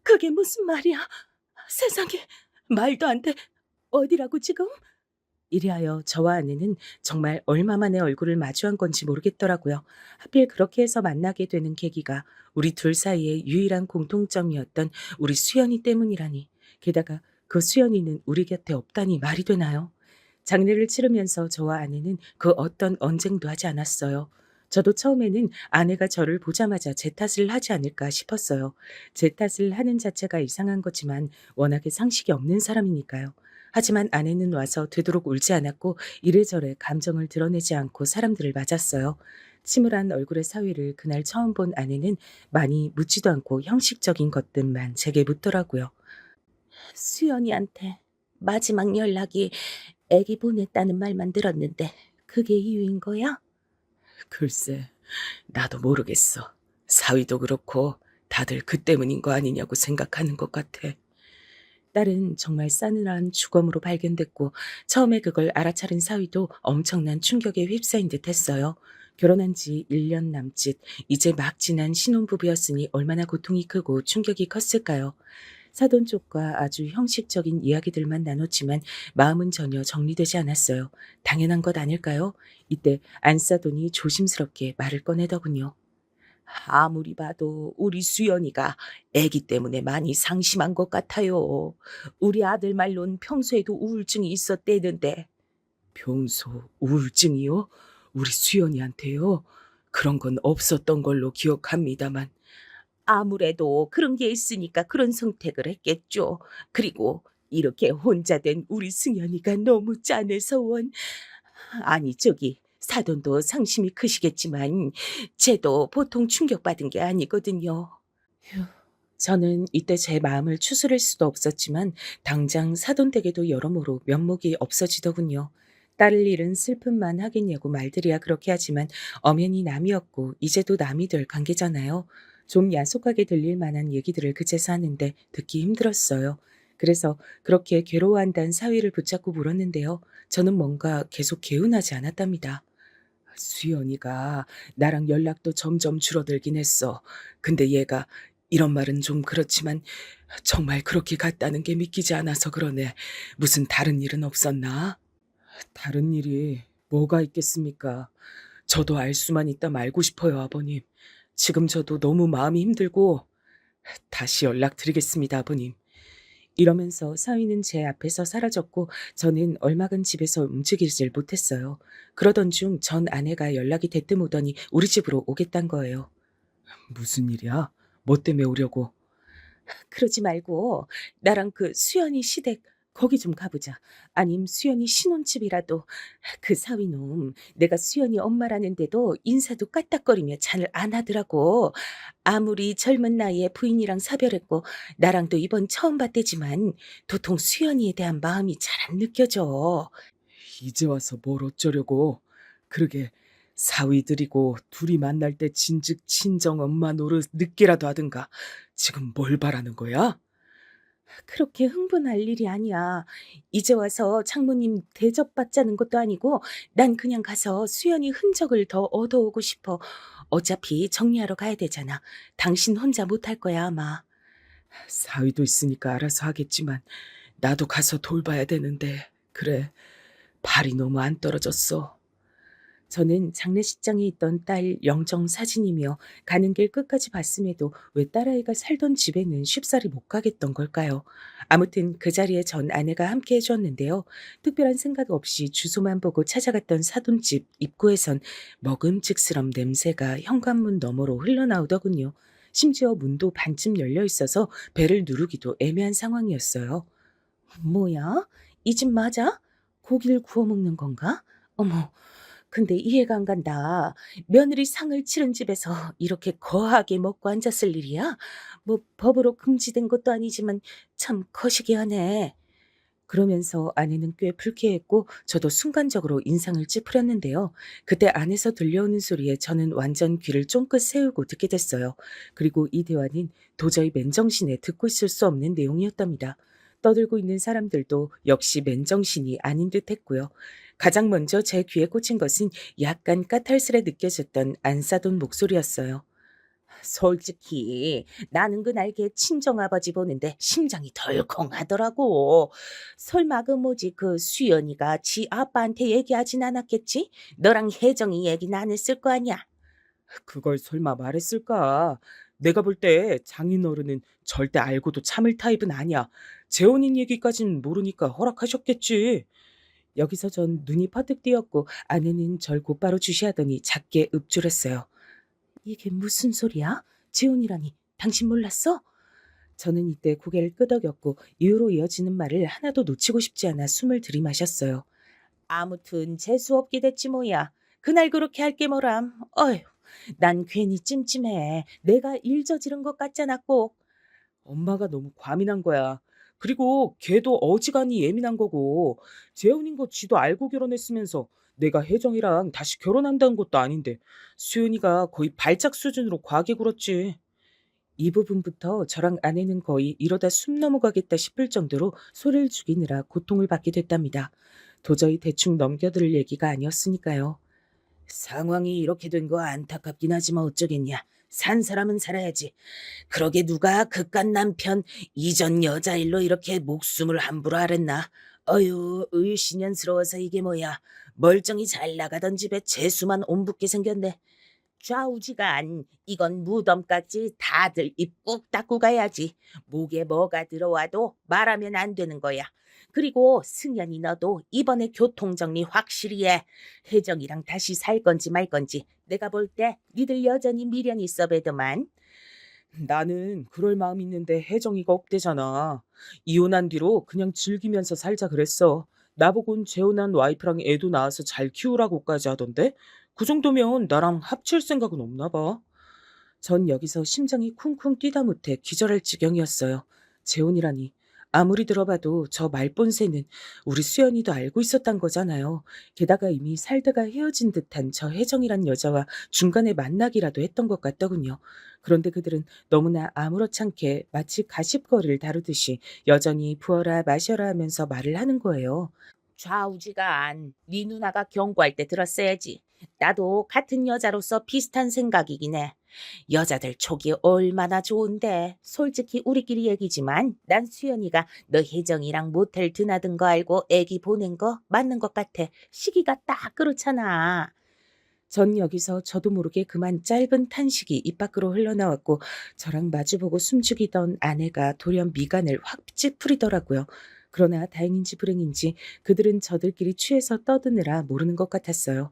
그게 무슨 말이야? 세상에, 말도 안 돼. 어디라고 지금? 이리하여 저와 아내는 정말 얼마 만에 얼굴을 마주한 건지 모르겠더라고요. 하필 그렇게 해서 만나게 되는 계기가 우리 둘 사이의 유일한 공통점이었던 우리 수연이 때문이라니. 게다가 그 수연이는 우리 곁에 없다니 말이 되나요? 장례를 치르면서 저와 아내는 그 어떤 언쟁도 하지 않았어요. 저도 처음에는 아내가 저를 보자마자 제 탓을 하지 않을까 싶었어요. 제 탓을 하는 자체가 이상한 거지만 워낙에 상식이 없는 사람이니까요. 하지만 아내는 와서 되도록 울지 않았고 이래저래 감정을 드러내지 않고 사람들을 맞았어요. 침울한 얼굴의 사위를 그날 처음 본 아내는 많이 묻지도 않고 형식적인 것들만 제게 묻더라고요. 수연이한테 마지막 연락이 애기 보냈다는 말만 들었는데 그게 이유인 거야? 글쎄, 나도 모르겠어. 사위도 그렇고 다들 그 때문인 거 아니냐고 생각하는 것 같아. 딸은 정말 싸늘한 죽음으로 발견됐고 처음에 그걸 알아차린 사위도 엄청난 충격에 휩싸인 듯 했어요. 결혼한 지 1년 남짓, 이제 막 지난 신혼부부였으니 얼마나 고통이 크고 충격이 컸을까요? 사돈 쪽과 아주 형식적인 이야기들만 나눴지만 마음은 전혀 정리되지 않았어요. 당연한 것 아닐까요? 이때 안사돈이 조심스럽게 말을 꺼내더군요. 아무리 봐도 우리 수연이가 아기 때문에 많이 상심한 것 같아요. 우리 아들 말론 평소에도 우울증이 있었대는데. 평소 우울증이요? 우리 수연이한테요? 그런 건 없었던 걸로 기억합니다만. 아무래도 그런 게 있으니까 그런 선택을 했겠죠. 그리고 이렇게 혼자 된 우리 승연이가 너무 짠해서 원. 아니 저기 사돈도 상심이 크시겠지만 쟤도 보통 충격받은 게 아니거든요. 휴, 저는 이때 제 마음을 추스릴 수도 없었지만 당장 사돈 댁에도 여러모로 면목이 없어지더군요. 딸을 잃은 슬픔만 하겠냐고 말들이야 그렇게 하지만 엄연히 남이었고 이제도 남이 될 관계잖아요. 좀 야속하게 들릴 만한 얘기들을 그제서 하는데 듣기 힘들었어요. 그래서 그렇게 괴로워한다는 사위를 붙잡고 물었는데요. 저는 뭔가 계속 개운하지 않았답니다. 수연이가 나랑 연락도 점점 줄어들긴 했어. 근데 얘가 이런 말은 좀 그렇지만 정말 그렇게 갔다는 게 믿기지 않아서 그러네. 무슨 다른 일은 없었나? 다른 일이 뭐가 있겠습니까? 저도 알 수만 있다면 알고 싶어요, 아버님. 지금 저도 너무 마음이 힘들고 다시 연락드리겠습니다, 아버님. 이러면서 사위는 제 앞에서 사라졌고 저는 얼마간 집에서 움직이질 못했어요. 그러던 중 전 아내가 연락이 대뜸 오더니 우리 집으로 오겠단 거예요. 무슨 일이야? 뭐 때문에 오려고? 그러지 말고 나랑 그 수연이 시댁 거기 좀 가보자. 아님 수연이 신혼집이라도. 그 사위놈 내가 수연이 엄마라는데도 인사도 까딱거리며 잘 안 하더라고. 아무리 젊은 나이에 부인이랑 사별했고 나랑도 이번 처음 봤대지만 도통 수연이에 대한 마음이 잘 안 느껴져. 이제 와서 뭘 어쩌려고. 그러게 사위들이고 둘이 만날 때 진즉 친정 엄마 노릇 늦게라도 하든가. 지금 뭘 바라는 거야? 그렇게 흥분할 일이 아니야. 이제 와서 장모님 대접받자는 것도 아니고 난 그냥 가서 수연이 흔적을 더 얻어오고 싶어. 어차피 정리하러 가야 되잖아. 당신 혼자 못할 거야 아마. 사위도 있으니까 알아서 하겠지만 나도 가서 돌봐야 되는데. 그래, 발이 너무 안 떨어졌어. 저는 장례식장에 있던 딸 영정 사진이며 가는 길 끝까지 봤음에도 왜 딸아이가 살던 집에는 쉽사리 못 가겠던 걸까요? 아무튼 그 자리에 전 아내가 함께 해주었는데요. 특별한 생각 없이 주소만 보고 찾아갔던 사돈집 입구에선 먹음직스러운 냄새가 현관문 너머로 흘러나오더군요. 심지어 문도 반쯤 열려 있어서 배를 누르기도 애매한 상황이었어요. 뭐야? 이 집 맞아? 고기를 구워 먹는 건가? 어머, 근데 이해가 안 간다. 며느리 상을 치른 집에서 이렇게 거하게 먹고 앉았을 일이야? 뭐 법으로 금지된 것도 아니지만 참 거시기하네. 그러면서 아내는 꽤 불쾌했고 저도 순간적으로 인상을 찌푸렸는데요. 그때 안에서 들려오는 소리에 저는 완전 귀를 쫑긋 세우고 듣게 됐어요. 그리고 이 대화는 도저히 맨정신에 듣고 있을 수 없는 내용이었답니다. 떠들고 있는 사람들도 역시 맨정신이 아닌 듯 했고요. 가장 먼저 제 귀에 꽂힌 것은 약간 까탈스레 느껴졌던 안사돈 목소리였어요. 솔직히 나는 그날 걔 친정아버지 보는데 심장이 덜컹하더라고. 설마 그 뭐지 그 수연이가 지 아빠한테 얘기하진 않았겠지? 너랑 혜정이 얘기는 안 했을 거 아니야? 그걸 설마 말했을까? 내가 볼 때 장인어른은 절대 알고도 참을 타입은 아니야. 재혼인 얘기까진 모르니까 허락하셨겠지. 여기서 전 눈이 퍼뜩 띄었고 아내는 절 곧바로 주시하더니 작게 읊조렸어요. 이게 무슨 소리야? 재혼이라니 당신 몰랐어? 저는 이때 고개를 끄덕였고 이후로 이어지는 말을 하나도 놓치고 싶지 않아 숨을 들이마셨어요. 아무튼 재수없게 됐지 뭐야. 그날 그렇게 할 게 뭐람. 어휴, 난 괜히 찜찜해. 내가 일 저지른 것 같잖아 꼭. 엄마가 너무 과민한 거야. 그리고 걔도 어지간히 예민한 거고 재혼인 거 지도 알고 결혼했으면서 내가 혜정이랑 다시 결혼한다는 것도 아닌데 수연이가 거의 발작 수준으로 과하게 굴었지. 이 부분부터 저랑 아내는 거의 이러다 숨 넘어가겠다 싶을 정도로 소리를 죽이느라 고통을 받게 됐답니다. 도저히 대충 넘겨들을 얘기가 아니었으니까요. 상황이 이렇게 된 거 안타깝긴 하지만 어쩌겠냐. 산 사람은 살아야지. 그러게 누가 그깟 남편 이전 여자 일로 이렇게 목숨을 함부로 하랬나. 어휴 의신연스러워서 이게 뭐야. 멀쩡히 잘 나가던 집에 재수만 옴붙게 생겼네. 좌우지간 이건 무덤깍지 다들 입 꾹 닫고 가야지. 목에 뭐가 들어와도 말하면 안 되는 거야. 그리고 승연이 너도 이번에 교통정리 확실히 해. 혜정이랑 다시 살 건지 말 건지 내가 볼 때 니들 여전히 미련 있어 배더만. 나는 그럴 마음 있는데 혜정이가 없대잖아. 이혼한 뒤로 그냥 즐기면서 살자 그랬어. 나보곤 재혼한 와이프랑 애도 낳아서 잘 키우라고까지 하던데 그 정도면 나랑 합칠 생각은 없나 봐. 전 여기서 심장이 쿵쿵 뛰다 못해 기절할 지경이었어요. 재혼이라니. 아무리 들어봐도 저 말본새는 우리 수연이도 알고 있었단 거잖아요. 게다가 이미 살다가 헤어진 듯한 저 혜정이란 여자와 중간에 만나기라도 했던 것 같더군요. 그런데 그들은 너무나 아무렇지 않게 마치 가십거리를 다루듯이 여전히 부어라 마셔라 하면서 말을 하는 거예요. 좌우지간 네 누나가 경고할 때 들었어야지. 나도 같은 여자로서 비슷한 생각이긴 해. 여자들 촉이 얼마나 좋은데. 솔직히 우리끼리 얘기지만 난 수연이가 너 혜정이랑 모텔 드나든 거 알고 애기 보낸 거 맞는 것 같아. 시기가 딱 그렇잖아. 전 여기서 저도 모르게 그만 짧은 탄식이 입 밖으로 흘러나왔고 저랑 마주보고 숨죽이던 아내가 돌연 미간을 확 찌푸리더라고요. 그러나 다행인지 불행인지 그들은 저들끼리 취해서 떠드느라 모르는 것 같았어요.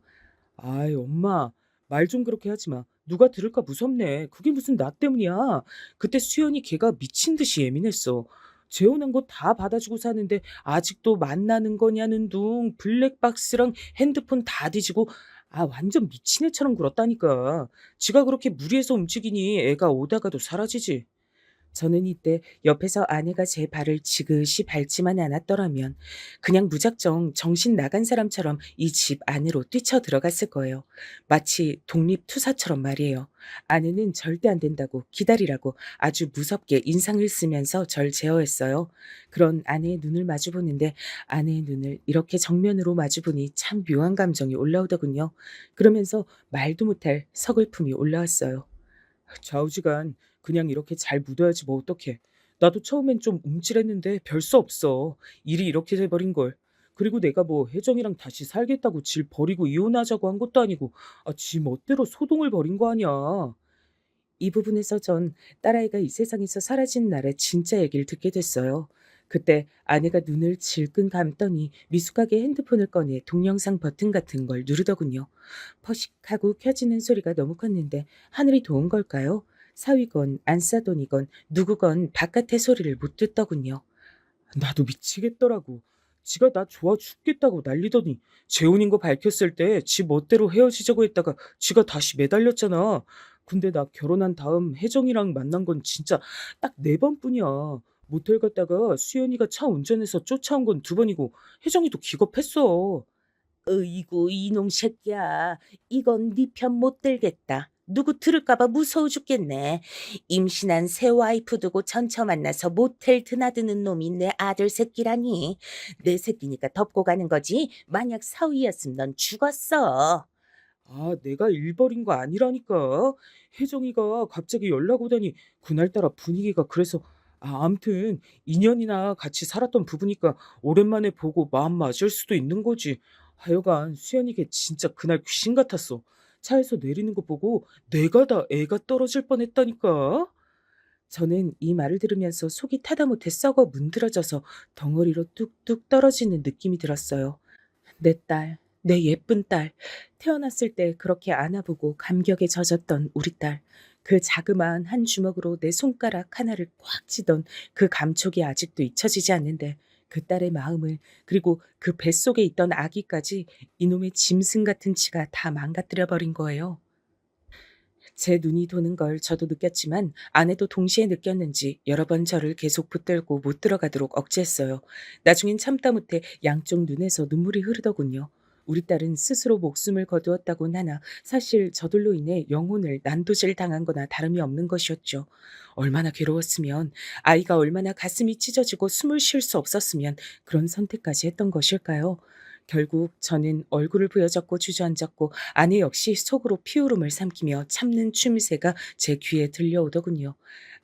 아이, 엄마, 말 좀 그렇게 하지 마. 누가 들을까 무섭네. 그게 무슨 나 때문이야. 그때 수연이 걔가 미친 듯이 예민했어. 재혼한 거 다 받아주고 사는데 아직도 만나는 거냐는 둥 블랙박스랑 핸드폰 다 뒤지고 완전 미친 애처럼 굴었다니까. 지가 그렇게 무리해서 움직이니 애가 오다가도 사라지지. 저는 이때 옆에서 아내가 제 발을 지그시 밟지만 않았더라면 그냥 무작정 정신 나간 사람처럼 이 집 안으로 뛰쳐 들어갔을 거예요. 마치 독립투사처럼 말이에요. 아내는 절대 안 된다고 기다리라고 아주 무섭게 인상을 쓰면서 절 제어했어요. 그런 아내의 눈을 마주보는데 아내의 눈을 이렇게 정면으로 마주보니 참 묘한 감정이 올라오더군요. 그러면서 말도 못할 서글픔이 올라왔어요. 좌우지간 그냥 이렇게 잘 묻어야지 뭐 어떡해. 나도 처음엔 좀 움찔했는데 별 수 없어. 일이 이렇게 돼버린 걸. 그리고 내가 뭐 혜정이랑 다시 살겠다고 질 버리고 이혼하자고 한 것도 아니고 지 멋대로 소동을 벌인 거 아니야. 이 부분에서 전 딸아이가 이 세상에서 사라진 날의 진짜 얘기를 듣게 됐어요. 그때 아내가 눈을 질끈 감더니 미숙하게 핸드폰을 꺼내 동영상 버튼 같은 걸 누르더군요. 퍼식하고 켜지는 소리가 너무 컸는데 하늘이 도운 걸까요? 사위건 안사돈이건 누구건 바깥의 소리를 못 듣더군요. 나도 미치겠더라고. 지가 나 좋아 죽겠다고 난리더니 재혼인 거 밝혔을 때 지 멋대로 헤어지자고 했다가 지가 다시 매달렸잖아. 근데 나 결혼한 다음 혜정이랑 만난 건 진짜 딱 4번뿐이야. 모텔 갔다가 수연이가 차 운전해서 쫓아온 건 2번이고 혜정이도 기겁했어. 으이구 이놈 새끼야. 이건 네 편 못 들겠다. 누구 들을까봐 무서워 죽겠네. 임신한 새 와이프 두고 전처 만나서 모텔 드나드는 놈이 내 아들 새끼라니. 내 새끼니까 덮고 가는 거지. 만약 사위였으면 넌 죽었어. 아, 내가 일버린 거 아니라니까. 혜정이가 갑자기 연락 오더니 그날따라 분위기가 그래서 암튼 2년이나 같이 살았던 부부니까 오랜만에 보고 마음 맞을 수도 있는 거지. 하여간 수연이게 진짜 그날 귀신 같았어. 차에서 내리는 거 보고 내가 다 애가 떨어질 뻔했다니까. 저는 이 말을 들으면서 속이 타다 못해 썩어 문드러져서 덩어리로 뚝뚝 떨어지는 느낌이 들었어요. 내 딸, 내 예쁜 딸, 태어났을 때 그렇게 안아보고 감격에 젖었던 우리 딸, 그 자그마한 한 주먹으로 내 손가락 하나를 꽉 쥐던 그 감촉이 아직도 잊혀지지 않는데 그 딸의 마음을 그리고 그 뱃속에 있던 아기까지 이놈의 짐승 같은 치가 다 망가뜨려 버린 거예요. 제 눈이 도는 걸 저도 느꼈지만 아내도 동시에 느꼈는지 여러 번 저를 계속 붙들고 못 들어가도록 억제했어요. 나중엔 참다 못해 양쪽 눈에서 눈물이 흐르더군요. 우리 딸은 스스로 목숨을 거두었다곤 하나 사실 저들로 인해 영혼을 난도질 당한 거나 다름이 없는 것이었죠. 얼마나 괴로웠으면, 아이가 얼마나 가슴이 찢어지고 숨을 쉴 수 없었으면 그런 선택까지 했던 것일까요? 결국 저는 얼굴을 부여잡고 주저앉았고 아내 역시 속으로 피울음을 삼키며 참는 추미새가 제 귀에 들려오더군요.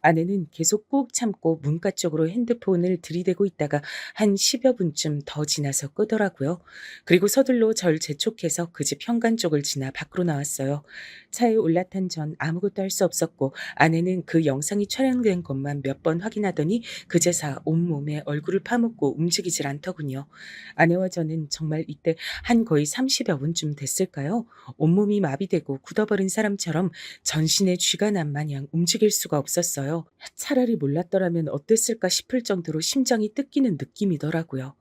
아내는 계속 꾹 참고 문가 쪽으로 핸드폰을 들이대고 있다가 한 10여 분쯤 더 지나서 끄더라고요. 그리고 서둘러 절 재촉해서 그 집 현관 쪽을 지나 밖으로 나왔어요. 차에 올라탄 전 아무것도 할 수 없었고 아내는 그 영상이 촬영된 것만 몇 번 확인하더니 그제서 온몸에 얼굴을 파묻고 움직이질 않더군요. 아내와 저는 정말 이때 한 거의 30여 분쯤 됐을까요? 온몸이 마비되고 굳어버린 사람처럼 전신에 쥐가 난 마냥 움직일 수가 없었어요. 차라리 몰랐더라면 어땠을까 싶을 정도로 심장이 뜯기는 느낌이더라고요.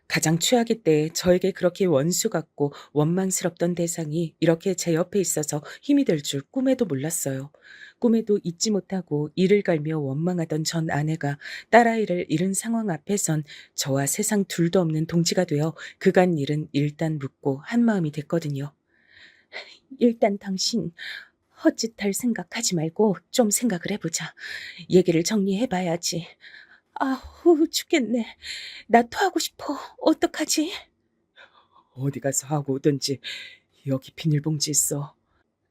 가장 최악의 때 저에게 그렇게 원수 같고 원망스럽던 대상이 이렇게 제 옆에 있어서 힘이 될 줄 꿈에도 몰랐어요. 꿈에도 잊지 못하고 이를 갈며 원망하던 전 아내가 딸아이를 잃은 상황 앞에선 저와 세상 둘도 없는 동지가 되어 그간 일은 일단 묻고 한마음이 됐거든요. 일단 당신 헛짓할 생각하지 말고 좀 생각을 해보자. 얘기를 정리해봐야지. 아우 죽겠네. 나 토하고 싶어. 어떡하지? 어디 가서 하고 오든지. 여기 비닐봉지 있어.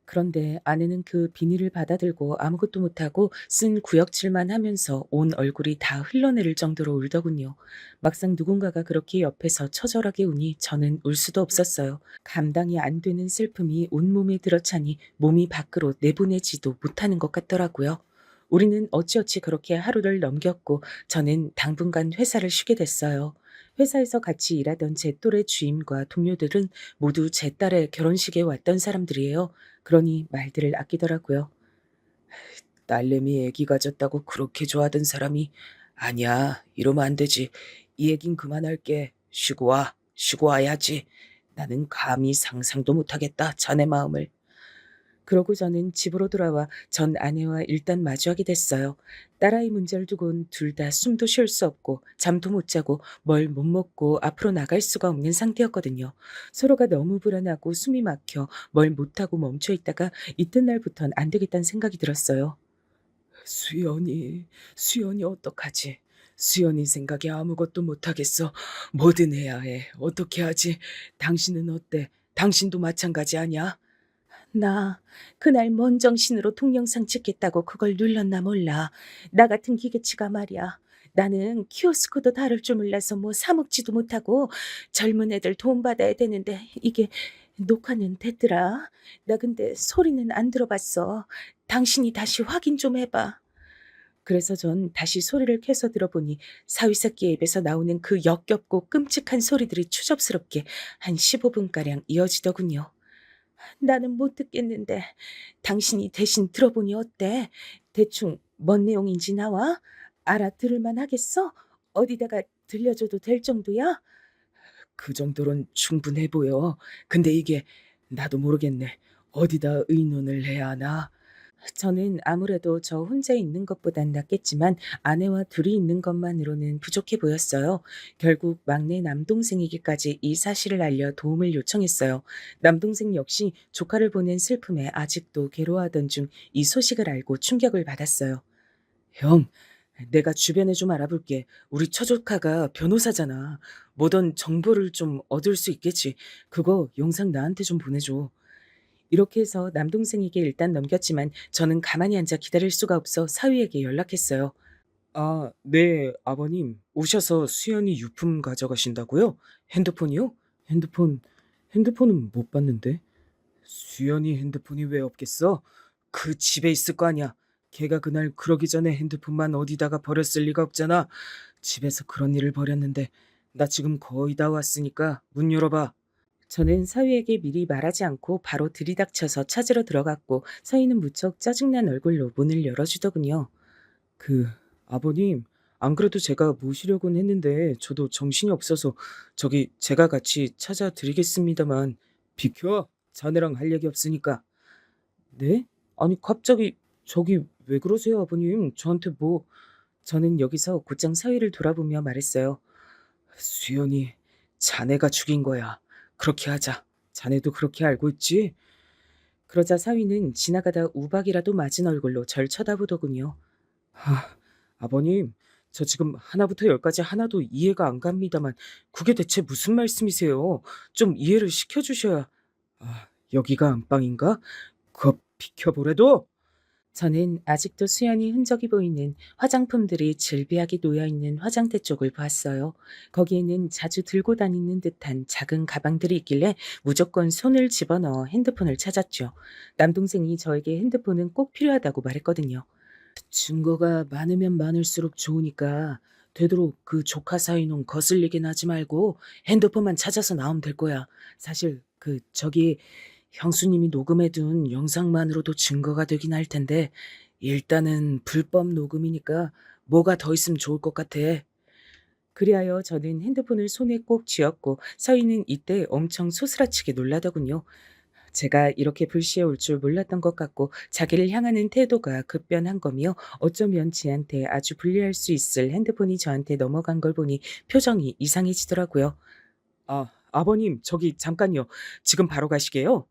그런데 아내는 그 비닐을 받아들고 아무것도 못하고 쓴 구역질만 하면서 온 얼굴이 다 흘러내릴 정도로 울더군요. 막상 누군가가 그렇게 옆에서 처절하게 우니 저는 울 수도 없었어요. 감당이 안 되는 슬픔이 온몸에 들어차니 몸이 밖으로 내보내지도 못하는 것 같더라고요. 우리는 어찌어찌 그렇게 하루를 넘겼고 저는 당분간 회사를 쉬게 됐어요. 회사에서 같이 일하던 제 또래 주임과 동료들은 모두 제 딸의 결혼식에 왔던 사람들이에요. 그러니 말들을 아끼더라고요. 딸내미 애기 가졌다고 그렇게 좋아하던 사람이 아니야, 이러면 안 되지. 이 얘긴 그만할게. 쉬고 와, 쉬고 와야지. 나는 감히 상상도 못하겠다, 자네 마음을. 그러고 저는 집으로 돌아와 전 아내와 일단 마주하게 됐어요. 딸아이 문제를 두곤 둘 다 숨도 쉴 수 없고 잠도 못 자고 뭘 못 먹고 앞으로 나갈 수가 없는 상태였거든요. 서로가 너무 불안하고 숨이 막혀 뭘 못하고 멈춰 있다가 이튿날부턴 안 되겠다는 생각이 들었어요. 수연이 어떡하지? 수연이 생각에 아무것도 못하겠어. 뭐든 해야 해. 어떻게 하지? 당신은 어때? 당신도 마찬가지 아니야? 나 그날 뭔 정신으로 동영상 찍겠다고 그걸 눌렀나 몰라. 나 같은 기계치가 말이야. 나는 키오스크도 다룰 줄 몰라서 뭐 사 먹지도 못하고 젊은 애들 돈 받아야 되는데 이게 녹화는 됐더라. 나 근데 소리는 안 들어봤어. 당신이 다시 확인 좀 해봐. 그래서 전 다시 소리를 켜서 들어보니 사위새끼의 입에서 나오는 그 역겹고 끔찍한 소리들이 추접스럽게 한 15분가량 이어지더군요. 나는 못 듣겠는데 당신이 대신 들어보니 어때? 대충 뭔 내용인지 나와? 알아들을만 하겠어? 어디다가 들려줘도 될 정도야? 그 정도론 충분해 보여. 근데 이게 나도 모르겠네. 어디다 의논을 해야 하나? 저는 아무래도 저 혼자 있는 것보단 낫겠지만 아내와 둘이 있는 것만으로는 부족해 보였어요. 결국 막내 남동생에게까지 이 사실을 알려 도움을 요청했어요. 남동생 역시 조카를 보낸 슬픔에 아직도 괴로워하던 중 이 소식을 알고 충격을 받았어요. 형, 내가 주변에 좀 알아볼게. 우리 처조카가 변호사잖아. 뭐든 정보를 좀 얻을 수 있겠지. 그거 영상 나한테 좀 보내줘. 이렇게 해서 남동생에게 일단 넘겼지만 저는 가만히 앉아 기다릴 수가 없어 사위에게 연락했어요. 아, 네, 아버님. 오셔서 수연이 유품 가져가신다고요? 핸드폰이요? 핸드폰은 못 봤는데. 수연이 핸드폰이 왜 없겠어? 그 집에 있을 거 아니야. 걔가 그날 그러기 전에 핸드폰만 어디다가 버렸을 리가 없잖아. 집에서 그런 일을 벌였는데 나 지금 거의 다 왔으니까 문 열어봐. 저는 사위에게 미리 말하지 않고 바로 들이닥쳐서 찾으러 들어갔고 사위는 무척 짜증난 얼굴로 문을 열어주더군요. 그 아버님, 안 그래도 제가 모시려고는 했는데 저도 정신이 없어서 저기 제가 같이 찾아드리겠습니다만 비켜. 자네랑 할 얘기 없으니까. 네? 아니 갑자기 저기 왜 그러세요 아버님? 저한테 뭐. 저는 여기서 곧장 사위를 돌아보며 말했어요. 수연이 자네가 죽인 거야. 그렇게 하자. 자네도 그렇게 알고 있지? 그러자 사위는 지나가다 우박이라도 맞은 얼굴로 절 쳐다보더군요. 아버님, 저 지금 하나부터 열까지 하나도 이해가 안 갑니다만 그게 대체 무슨 말씀이세요? 좀 이해를 시켜주셔야. 여기가 안방인가? 그거 비켜보래도. 저는 아직도 수연이 흔적이 보이는 화장품들이 질비하게 놓여있는 화장대 쪽을 봤어요. 거기에는 자주 들고 다니는 듯한 작은 가방들이 있길래 무조건 손을 집어넣어 핸드폰을 찾았죠. 남동생이 저에게 핸드폰은 꼭 필요하다고 말했거든요. 증거가 많으면 많을수록 좋으니까 되도록 그 조카 사이놈 거슬리긴 하지 말고 핸드폰만 찾아서 나오면 될 거야. 사실 저기 형수님이 녹음해둔 영상만으로도 증거가 되긴 할 텐데 일단은 불법 녹음이니까 뭐가 더 있으면 좋을 것 같아. 그리하여 저는 핸드폰을 손에 꼭 쥐었고 서희는 이때 엄청 소스라치게 놀라더군요. 제가 이렇게 불시에 올 줄 몰랐던 것 같고 자기를 향하는 태도가 급변한 거며 어쩌면 지한테 아주 불리할 수 있을 핸드폰이 저한테 넘어간 걸 보니 표정이 이상해지더라고요. 아버님, 저기 잠깐요. 지금 바로 가시게요?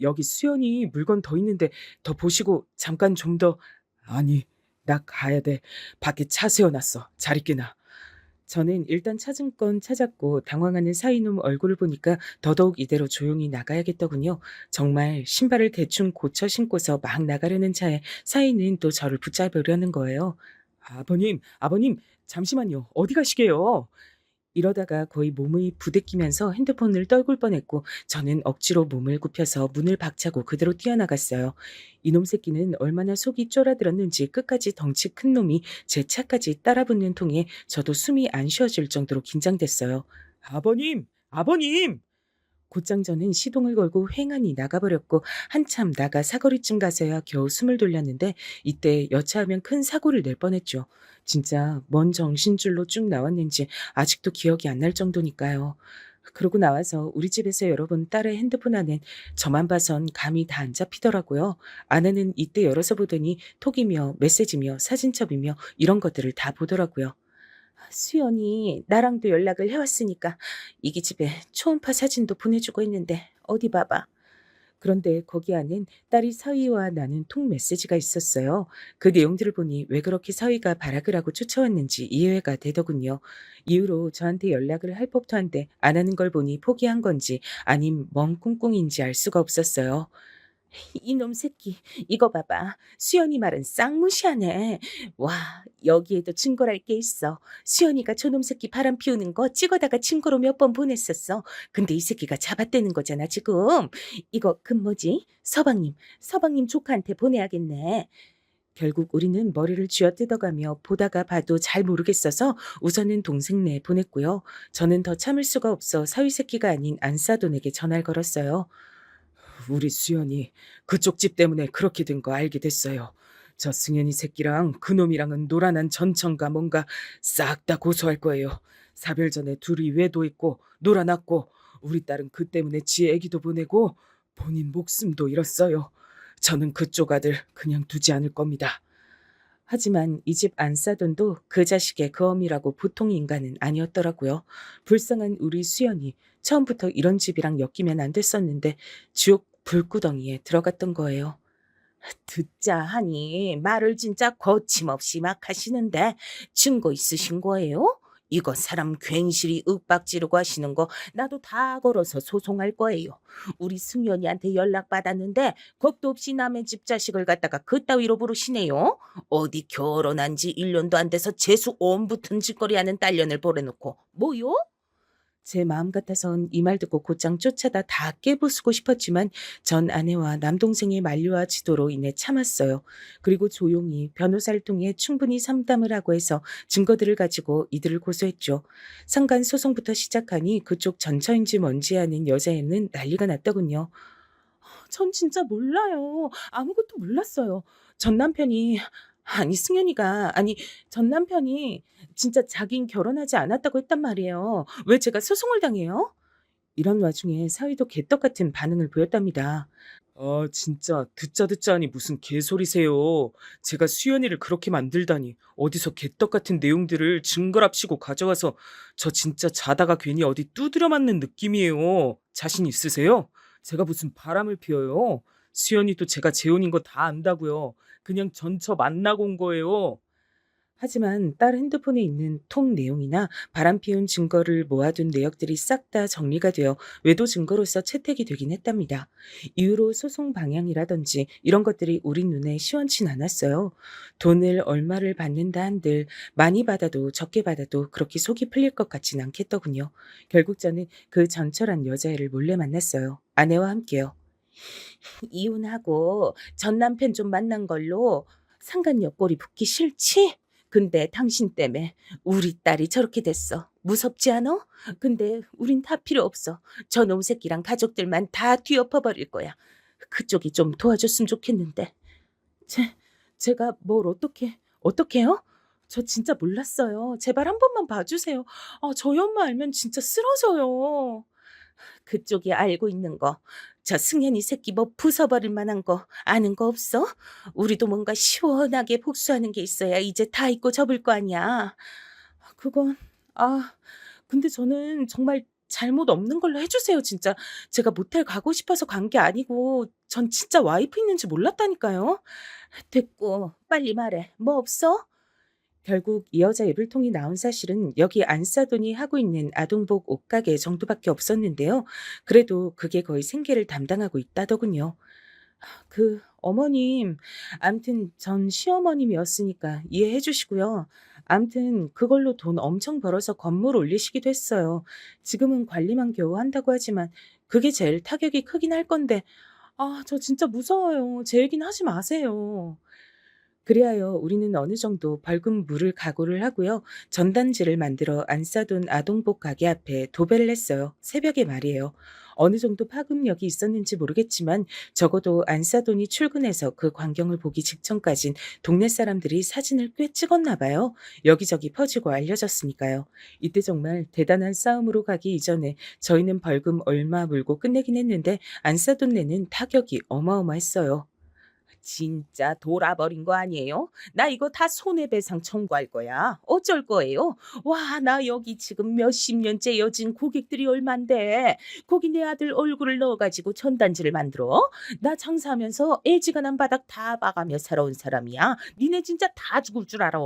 여기 수연이 물건 더 있는데 더 보시고 잠깐 좀 더. 아니, 나 가야 돼. 밖에 차 세워놨어. 잘 있게나. 저는 일단 찾은 건 찾았고 당황하는 사이놈 얼굴을 보니까 더더욱 이대로 조용히 나가야겠더군요. 정말 신발을 대충 고쳐 신고서 막 나가려는 차에 사이는 또 저를 붙잡으려는 거예요. 아버님, 잠시만요. 어디 가시게요? 이러다가 거의 몸이 부대끼면서 핸드폰을 떨굴 뻔했고 저는 억지로 몸을 굽혀서 문을 박차고 그대로 뛰어나갔어요. 이놈 새끼는 얼마나 속이 쫄아들었는지 끝까지 덩치 큰 놈이 제 차까지 따라붙는 통에 저도 숨이 안 쉬어질 정도로 긴장됐어요. 아버님! 곧장 저는 시동을 걸고 횡하니 나가버렸고 한참 나가 사거리쯤 가서야 겨우 숨을 돌렸는데 이때 여차하면 큰 사고를 낼 뻔했죠. 진짜 뭔 정신줄로 쭉 나왔는지 아직도 기억이 안 날 정도니까요. 그러고 나와서 우리 집에서 열어본 딸의 핸드폰 안엔 저만 봐선 감이 다 안 잡히더라고요. 아내는 이때 열어서 보더니 톡이며 메시지며 사진첩이며 이런 것들을 다 보더라고요. 수연이 나랑도 연락을 해왔으니까 이기 집에 초음파 사진도 보내주고 있는데 어디 봐봐. 그런데 거기 안엔 딸이 서희와 나눈 통 메시지가 있었어요. 그 내용들을 보니 왜 그렇게 서희가 발악을 하고 쫓아왔는지 이해가 되더군요. 이후로 저한테 연락을 할 법도 한데 안 하는 걸 보니 포기한 건지 아님 멍 꿍꿍인지 알 수가 없었어요. 이놈 새끼, 이거 봐봐. 수연이 말은 쌍무시하네. 와, 여기에도 증거랄 게 있어. 수연이가 저놈 새끼 바람 피우는 거 찍어다가 증거로 몇 번 보냈었어. 근데 이 새끼가 잡아떼는 거잖아, 지금. 이거 뭐지? 서방님 조카한테 보내야겠네. 결국 우리는 머리를 쥐어뜯어가며 보다가 봐도 잘 모르겠어서 우선은 동생네 보냈고요. 저는 더 참을 수가 없어 사위 새끼가 아닌 안사돈에게 전화를 걸었어요. 우리 수연이 그쪽 집 때문에 그렇게 된 거 알게 됐어요. 저 승현이 새끼랑 그놈이랑은 노란한 전청가 뭔가 싹 다 고소할 거예요. 사별 전에 둘이 외도했고 놀아났고 우리 딸은 그 때문에 지 애기도 보내고 본인 목숨도 잃었어요. 저는 그쪽 아들 그냥 두지 않을 겁니다. 하지만 이 집 안사돈도 그 자식의 그 어미라고 보통 인간은 아니었더라고요. 불쌍한 우리 수연이 처음부터 이런 집이랑 엮이면 안 됐었는데 지옥 불구덩이에 들어갔던 거예요. 듣자 하니 말을 진짜 거침없이 막 하시는데 증거 있으신 거예요? 이거 사람 괜시리 윽박지르고 하시는 거 나도 다 걸어서 소송할 거예요. 우리 승연이한테 연락 받았는데 겁도 없이 남의 집 자식을 갖다가 그따위로 부르시네요. 어디 결혼한 지 1년도 안 돼서 재수 온 붙은 짓거리 하는 딸년을 보내놓고 뭐요? 제 마음 같아선 이 말 듣고 곧장 쫓아다 다 깨부수고 싶었지만 전 아내와 남동생의 만류와 지도로 인해 참았어요. 그리고 조용히 변호사를 통해 충분히 상담을 하고 해서 증거들을 가지고 이들을 고소했죠. 상간 소송부터 시작하니 그쪽 전처인지 뭔지 아는 여자애는 난리가 났더군요. 전 진짜 몰라요. 아무것도 몰랐어요. 전 남편이 전 남편이 진짜 자긴 결혼하지 않았다고 했단 말이에요. 왜 제가 소송을 당해요? 이런 와중에 사위도 개떡 같은 반응을 보였답니다. 아, 진짜 듣자 하니 무슨 개소리세요. 제가 수연이를 그렇게 만들다니. 어디서 개떡 같은 내용들을 증거랍시고 가져와서 저 진짜 자다가 괜히 어디 두드려 맞는 느낌이에요. 자신 있으세요? 제가 무슨 바람을 피워요. 수연이도 제가 재혼인 거 다 안다고요. 그냥 전처 만나고 온 거예요. 하지만 딸 핸드폰에 있는 통 내용이나 바람 피운 증거를 모아둔 내역들이 싹 다 정리가 되어 외도 증거로서 채택이 되긴 했답니다. 이후로 소송 방향이라든지 이런 것들이 우리 눈에 시원치 않았어요. 돈을 얼마를 받는다 한들 많이 받아도 적게 받아도 그렇게 속이 풀릴 것 같진 않겠더군요. 결국 저는 그 전철한 여자애를 몰래 만났어요. 아내와 함께요. 이혼하고 전 남편 좀 만난 걸로 상간 옆구리 붓기 싫지? 근데 당신 때문에 우리 딸이 저렇게 됐어. 무섭지 않아? 근데 우린 다 필요 없어. 저놈 새끼랑 가족들만 다 뒤엎어버릴 거야. 그쪽이 좀 도와줬으면 좋겠는데. 제가 뭘 어떻게요? 저 진짜 몰랐어요. 제발 한 번만 봐주세요. 저희 엄마 알면 진짜 쓰러져요. 그쪽이 알고 있는 거, 저 승현이 새끼 뭐 부숴버릴 만한 거 아는 거 없어? 우리도 뭔가 시원하게 복수하는 게 있어야 이제 다 잊고 접을 거 아니야. 그건 근데 저는 정말 잘못 없는 걸로 해주세요. 진짜 제가 모텔 가고 싶어서 간 게 아니고 전 진짜 와이프 있는지 몰랐다니까요. 됐고 빨리 말해. 뭐 없어? 결국 이 여자 애불통이 나온 사실은 여기 안사돈이 하고 있는 아동복 옷가게 정도밖에 없었는데요. 그래도 그게 거의 생계를 담당하고 있다더군요. 어머님, 암튼 전 시어머님이었으니까 이해해 주시고요. 암튼 그걸로 돈 엄청 벌어서 건물 올리시기도 했어요. 지금은 관리만 겨우 한다고 하지만 그게 제일 타격이 크긴 할 건데, 저 진짜 무서워요. 제 얘기는 하지 마세요. 그리하여 우리는 어느 정도 벌금 물을 각오를 하고요. 전단지를 만들어 안사돈 아동복 가게 앞에 도배를 했어요. 새벽에 말이에요. 어느 정도 파급력이 있었는지 모르겠지만 적어도 안사돈이 출근해서 그 광경을 보기 직전까진 동네 사람들이 사진을 꽤 찍었나 봐요. 여기저기 퍼지고 알려졌으니까요. 이때 정말 대단한 싸움으로 가기 이전에 저희는 벌금 얼마 물고 끝내긴 했는데 안사돈네는 타격이 어마어마했어요. 진짜 돌아버린 거 아니에요? 나 이거 다 손해배상 청구할 거야. 어쩔 거예요? 와, 나 여기 지금 몇십 년째 여진 고객들이 얼만데 거기 내 아들 얼굴을 넣어가지고 전단지를 만들어? 나 장사하면서 애지간한 바닥 다 봐가며 살아온 사람이야. 니네 진짜 다 죽을 줄 알아.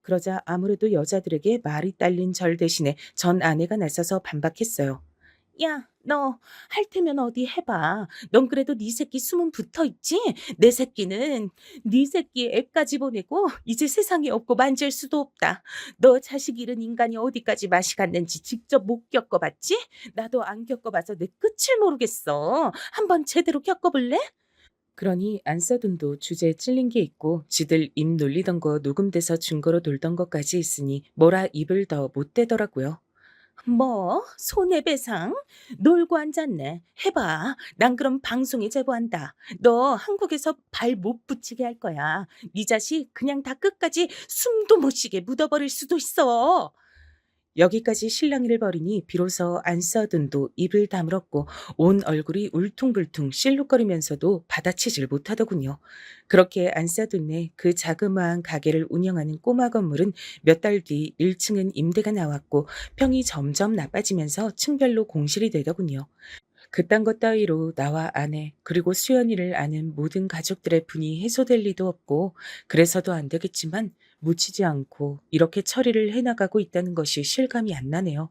그러자 아무래도 여자들에게 말이 딸린 절 대신에 전 아내가 나서서 반박했어요. 야, 너 할 테면 어디 해봐. 넌 그래도 네 새끼 숨은 붙어있지? 내 새끼는 네 새끼 애까지 보내고 이제 세상에 없고 만질 수도 없다. 너 자식 잃은 인간이 어디까지 맛이 갔는지 직접 못 겪어봤지? 나도 안 겪어봐서 내 끝을 모르겠어. 한번 제대로 겪어볼래? 그러니 안사돈도 주제에 찔린 게 있고 지들 입 놀리던 거 녹음돼서 증거로 돌던 것까지 있으니 뭐라 입을 더 못 대더라고요. 뭐? 손해배상? 놀고 앉았네. 해봐. 난 그럼 방송에 제보한다. 너 한국에서 발 못 붙이게 할 거야. 네 자식 그냥 다 끝까지 숨도 못 쉬게 묻어버릴 수도 있어. 여기까지 실랑이를 벌이니 비로소 안 써둔 도 입을 다물었고 온 얼굴이 울퉁불퉁 실룩거리면서도 받아치질 못하더군요. 그렇게 안 써둔네 그 자그마한 가게를 운영하는 꼬마 건물은 몇 달 뒤 1층은 임대가 나왔고 평이 점점 나빠지면서 층별로 공실이 되더군요. 그딴 것 따위로 나와 아내 그리고 수연이를 아는 모든 가족들의 분이 해소될 리도 없고 그래서도 안 되겠지만 묻히지 않고 이렇게 처리를 해나가고 있다는 것이 실감이 안 나네요.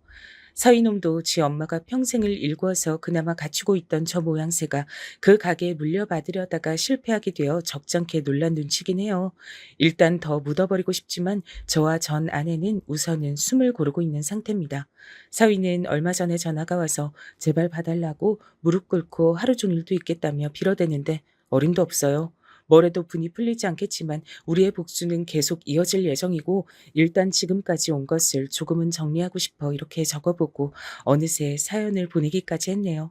서이놈도 지 엄마가 평생을 일궈서 그나마 갖추고 있던 저 모양새가 그 가게에 물려받으려다가 실패하게 되어 적잖게 놀란 눈치긴 해요. 일단 더 묻어버리고 싶지만 저와 전 아내는 우선은 숨을 고르고 있는 상태입니다. 사위는 얼마 전에 전화가 와서 제발 봐달라고 무릎 꿇고 하루 종일도 있겠다며 빌어대는데 어림도 없어요. 뭐래도 분이 풀리지 않겠지만 우리의 복수는 계속 이어질 예정이고 일단 지금까지 온 것을 조금은 정리하고 싶어 이렇게 적어보고 어느새 사연을 보내기까지 했네요.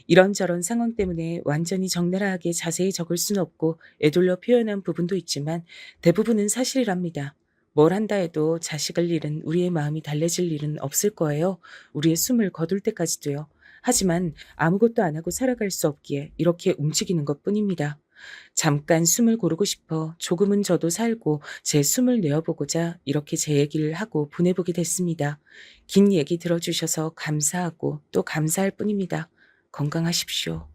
이런저런 상황 때문에 완전히 적나라하게 자세히 적을 순 없고 애둘러 표현한 부분도 있지만 대부분은 사실이랍니다. 뭘 한다 해도 자식을 잃은 우리의 마음이 달래질 일은 없을 거예요. 우리의 숨을 거둘 때까지도요. 하지만 아무것도 안 하고 살아갈 수 없기에 이렇게 움직이는 것뿐입니다. 잠깐 숨을 고르고 싶어 조금은 저도 살고 제 숨을 내어보고자 이렇게 제 얘기를 하고 보내보게 됐습니다. 긴 얘기 들어주셔서 감사하고 또 감사할 뿐입니다. 건강하십시오.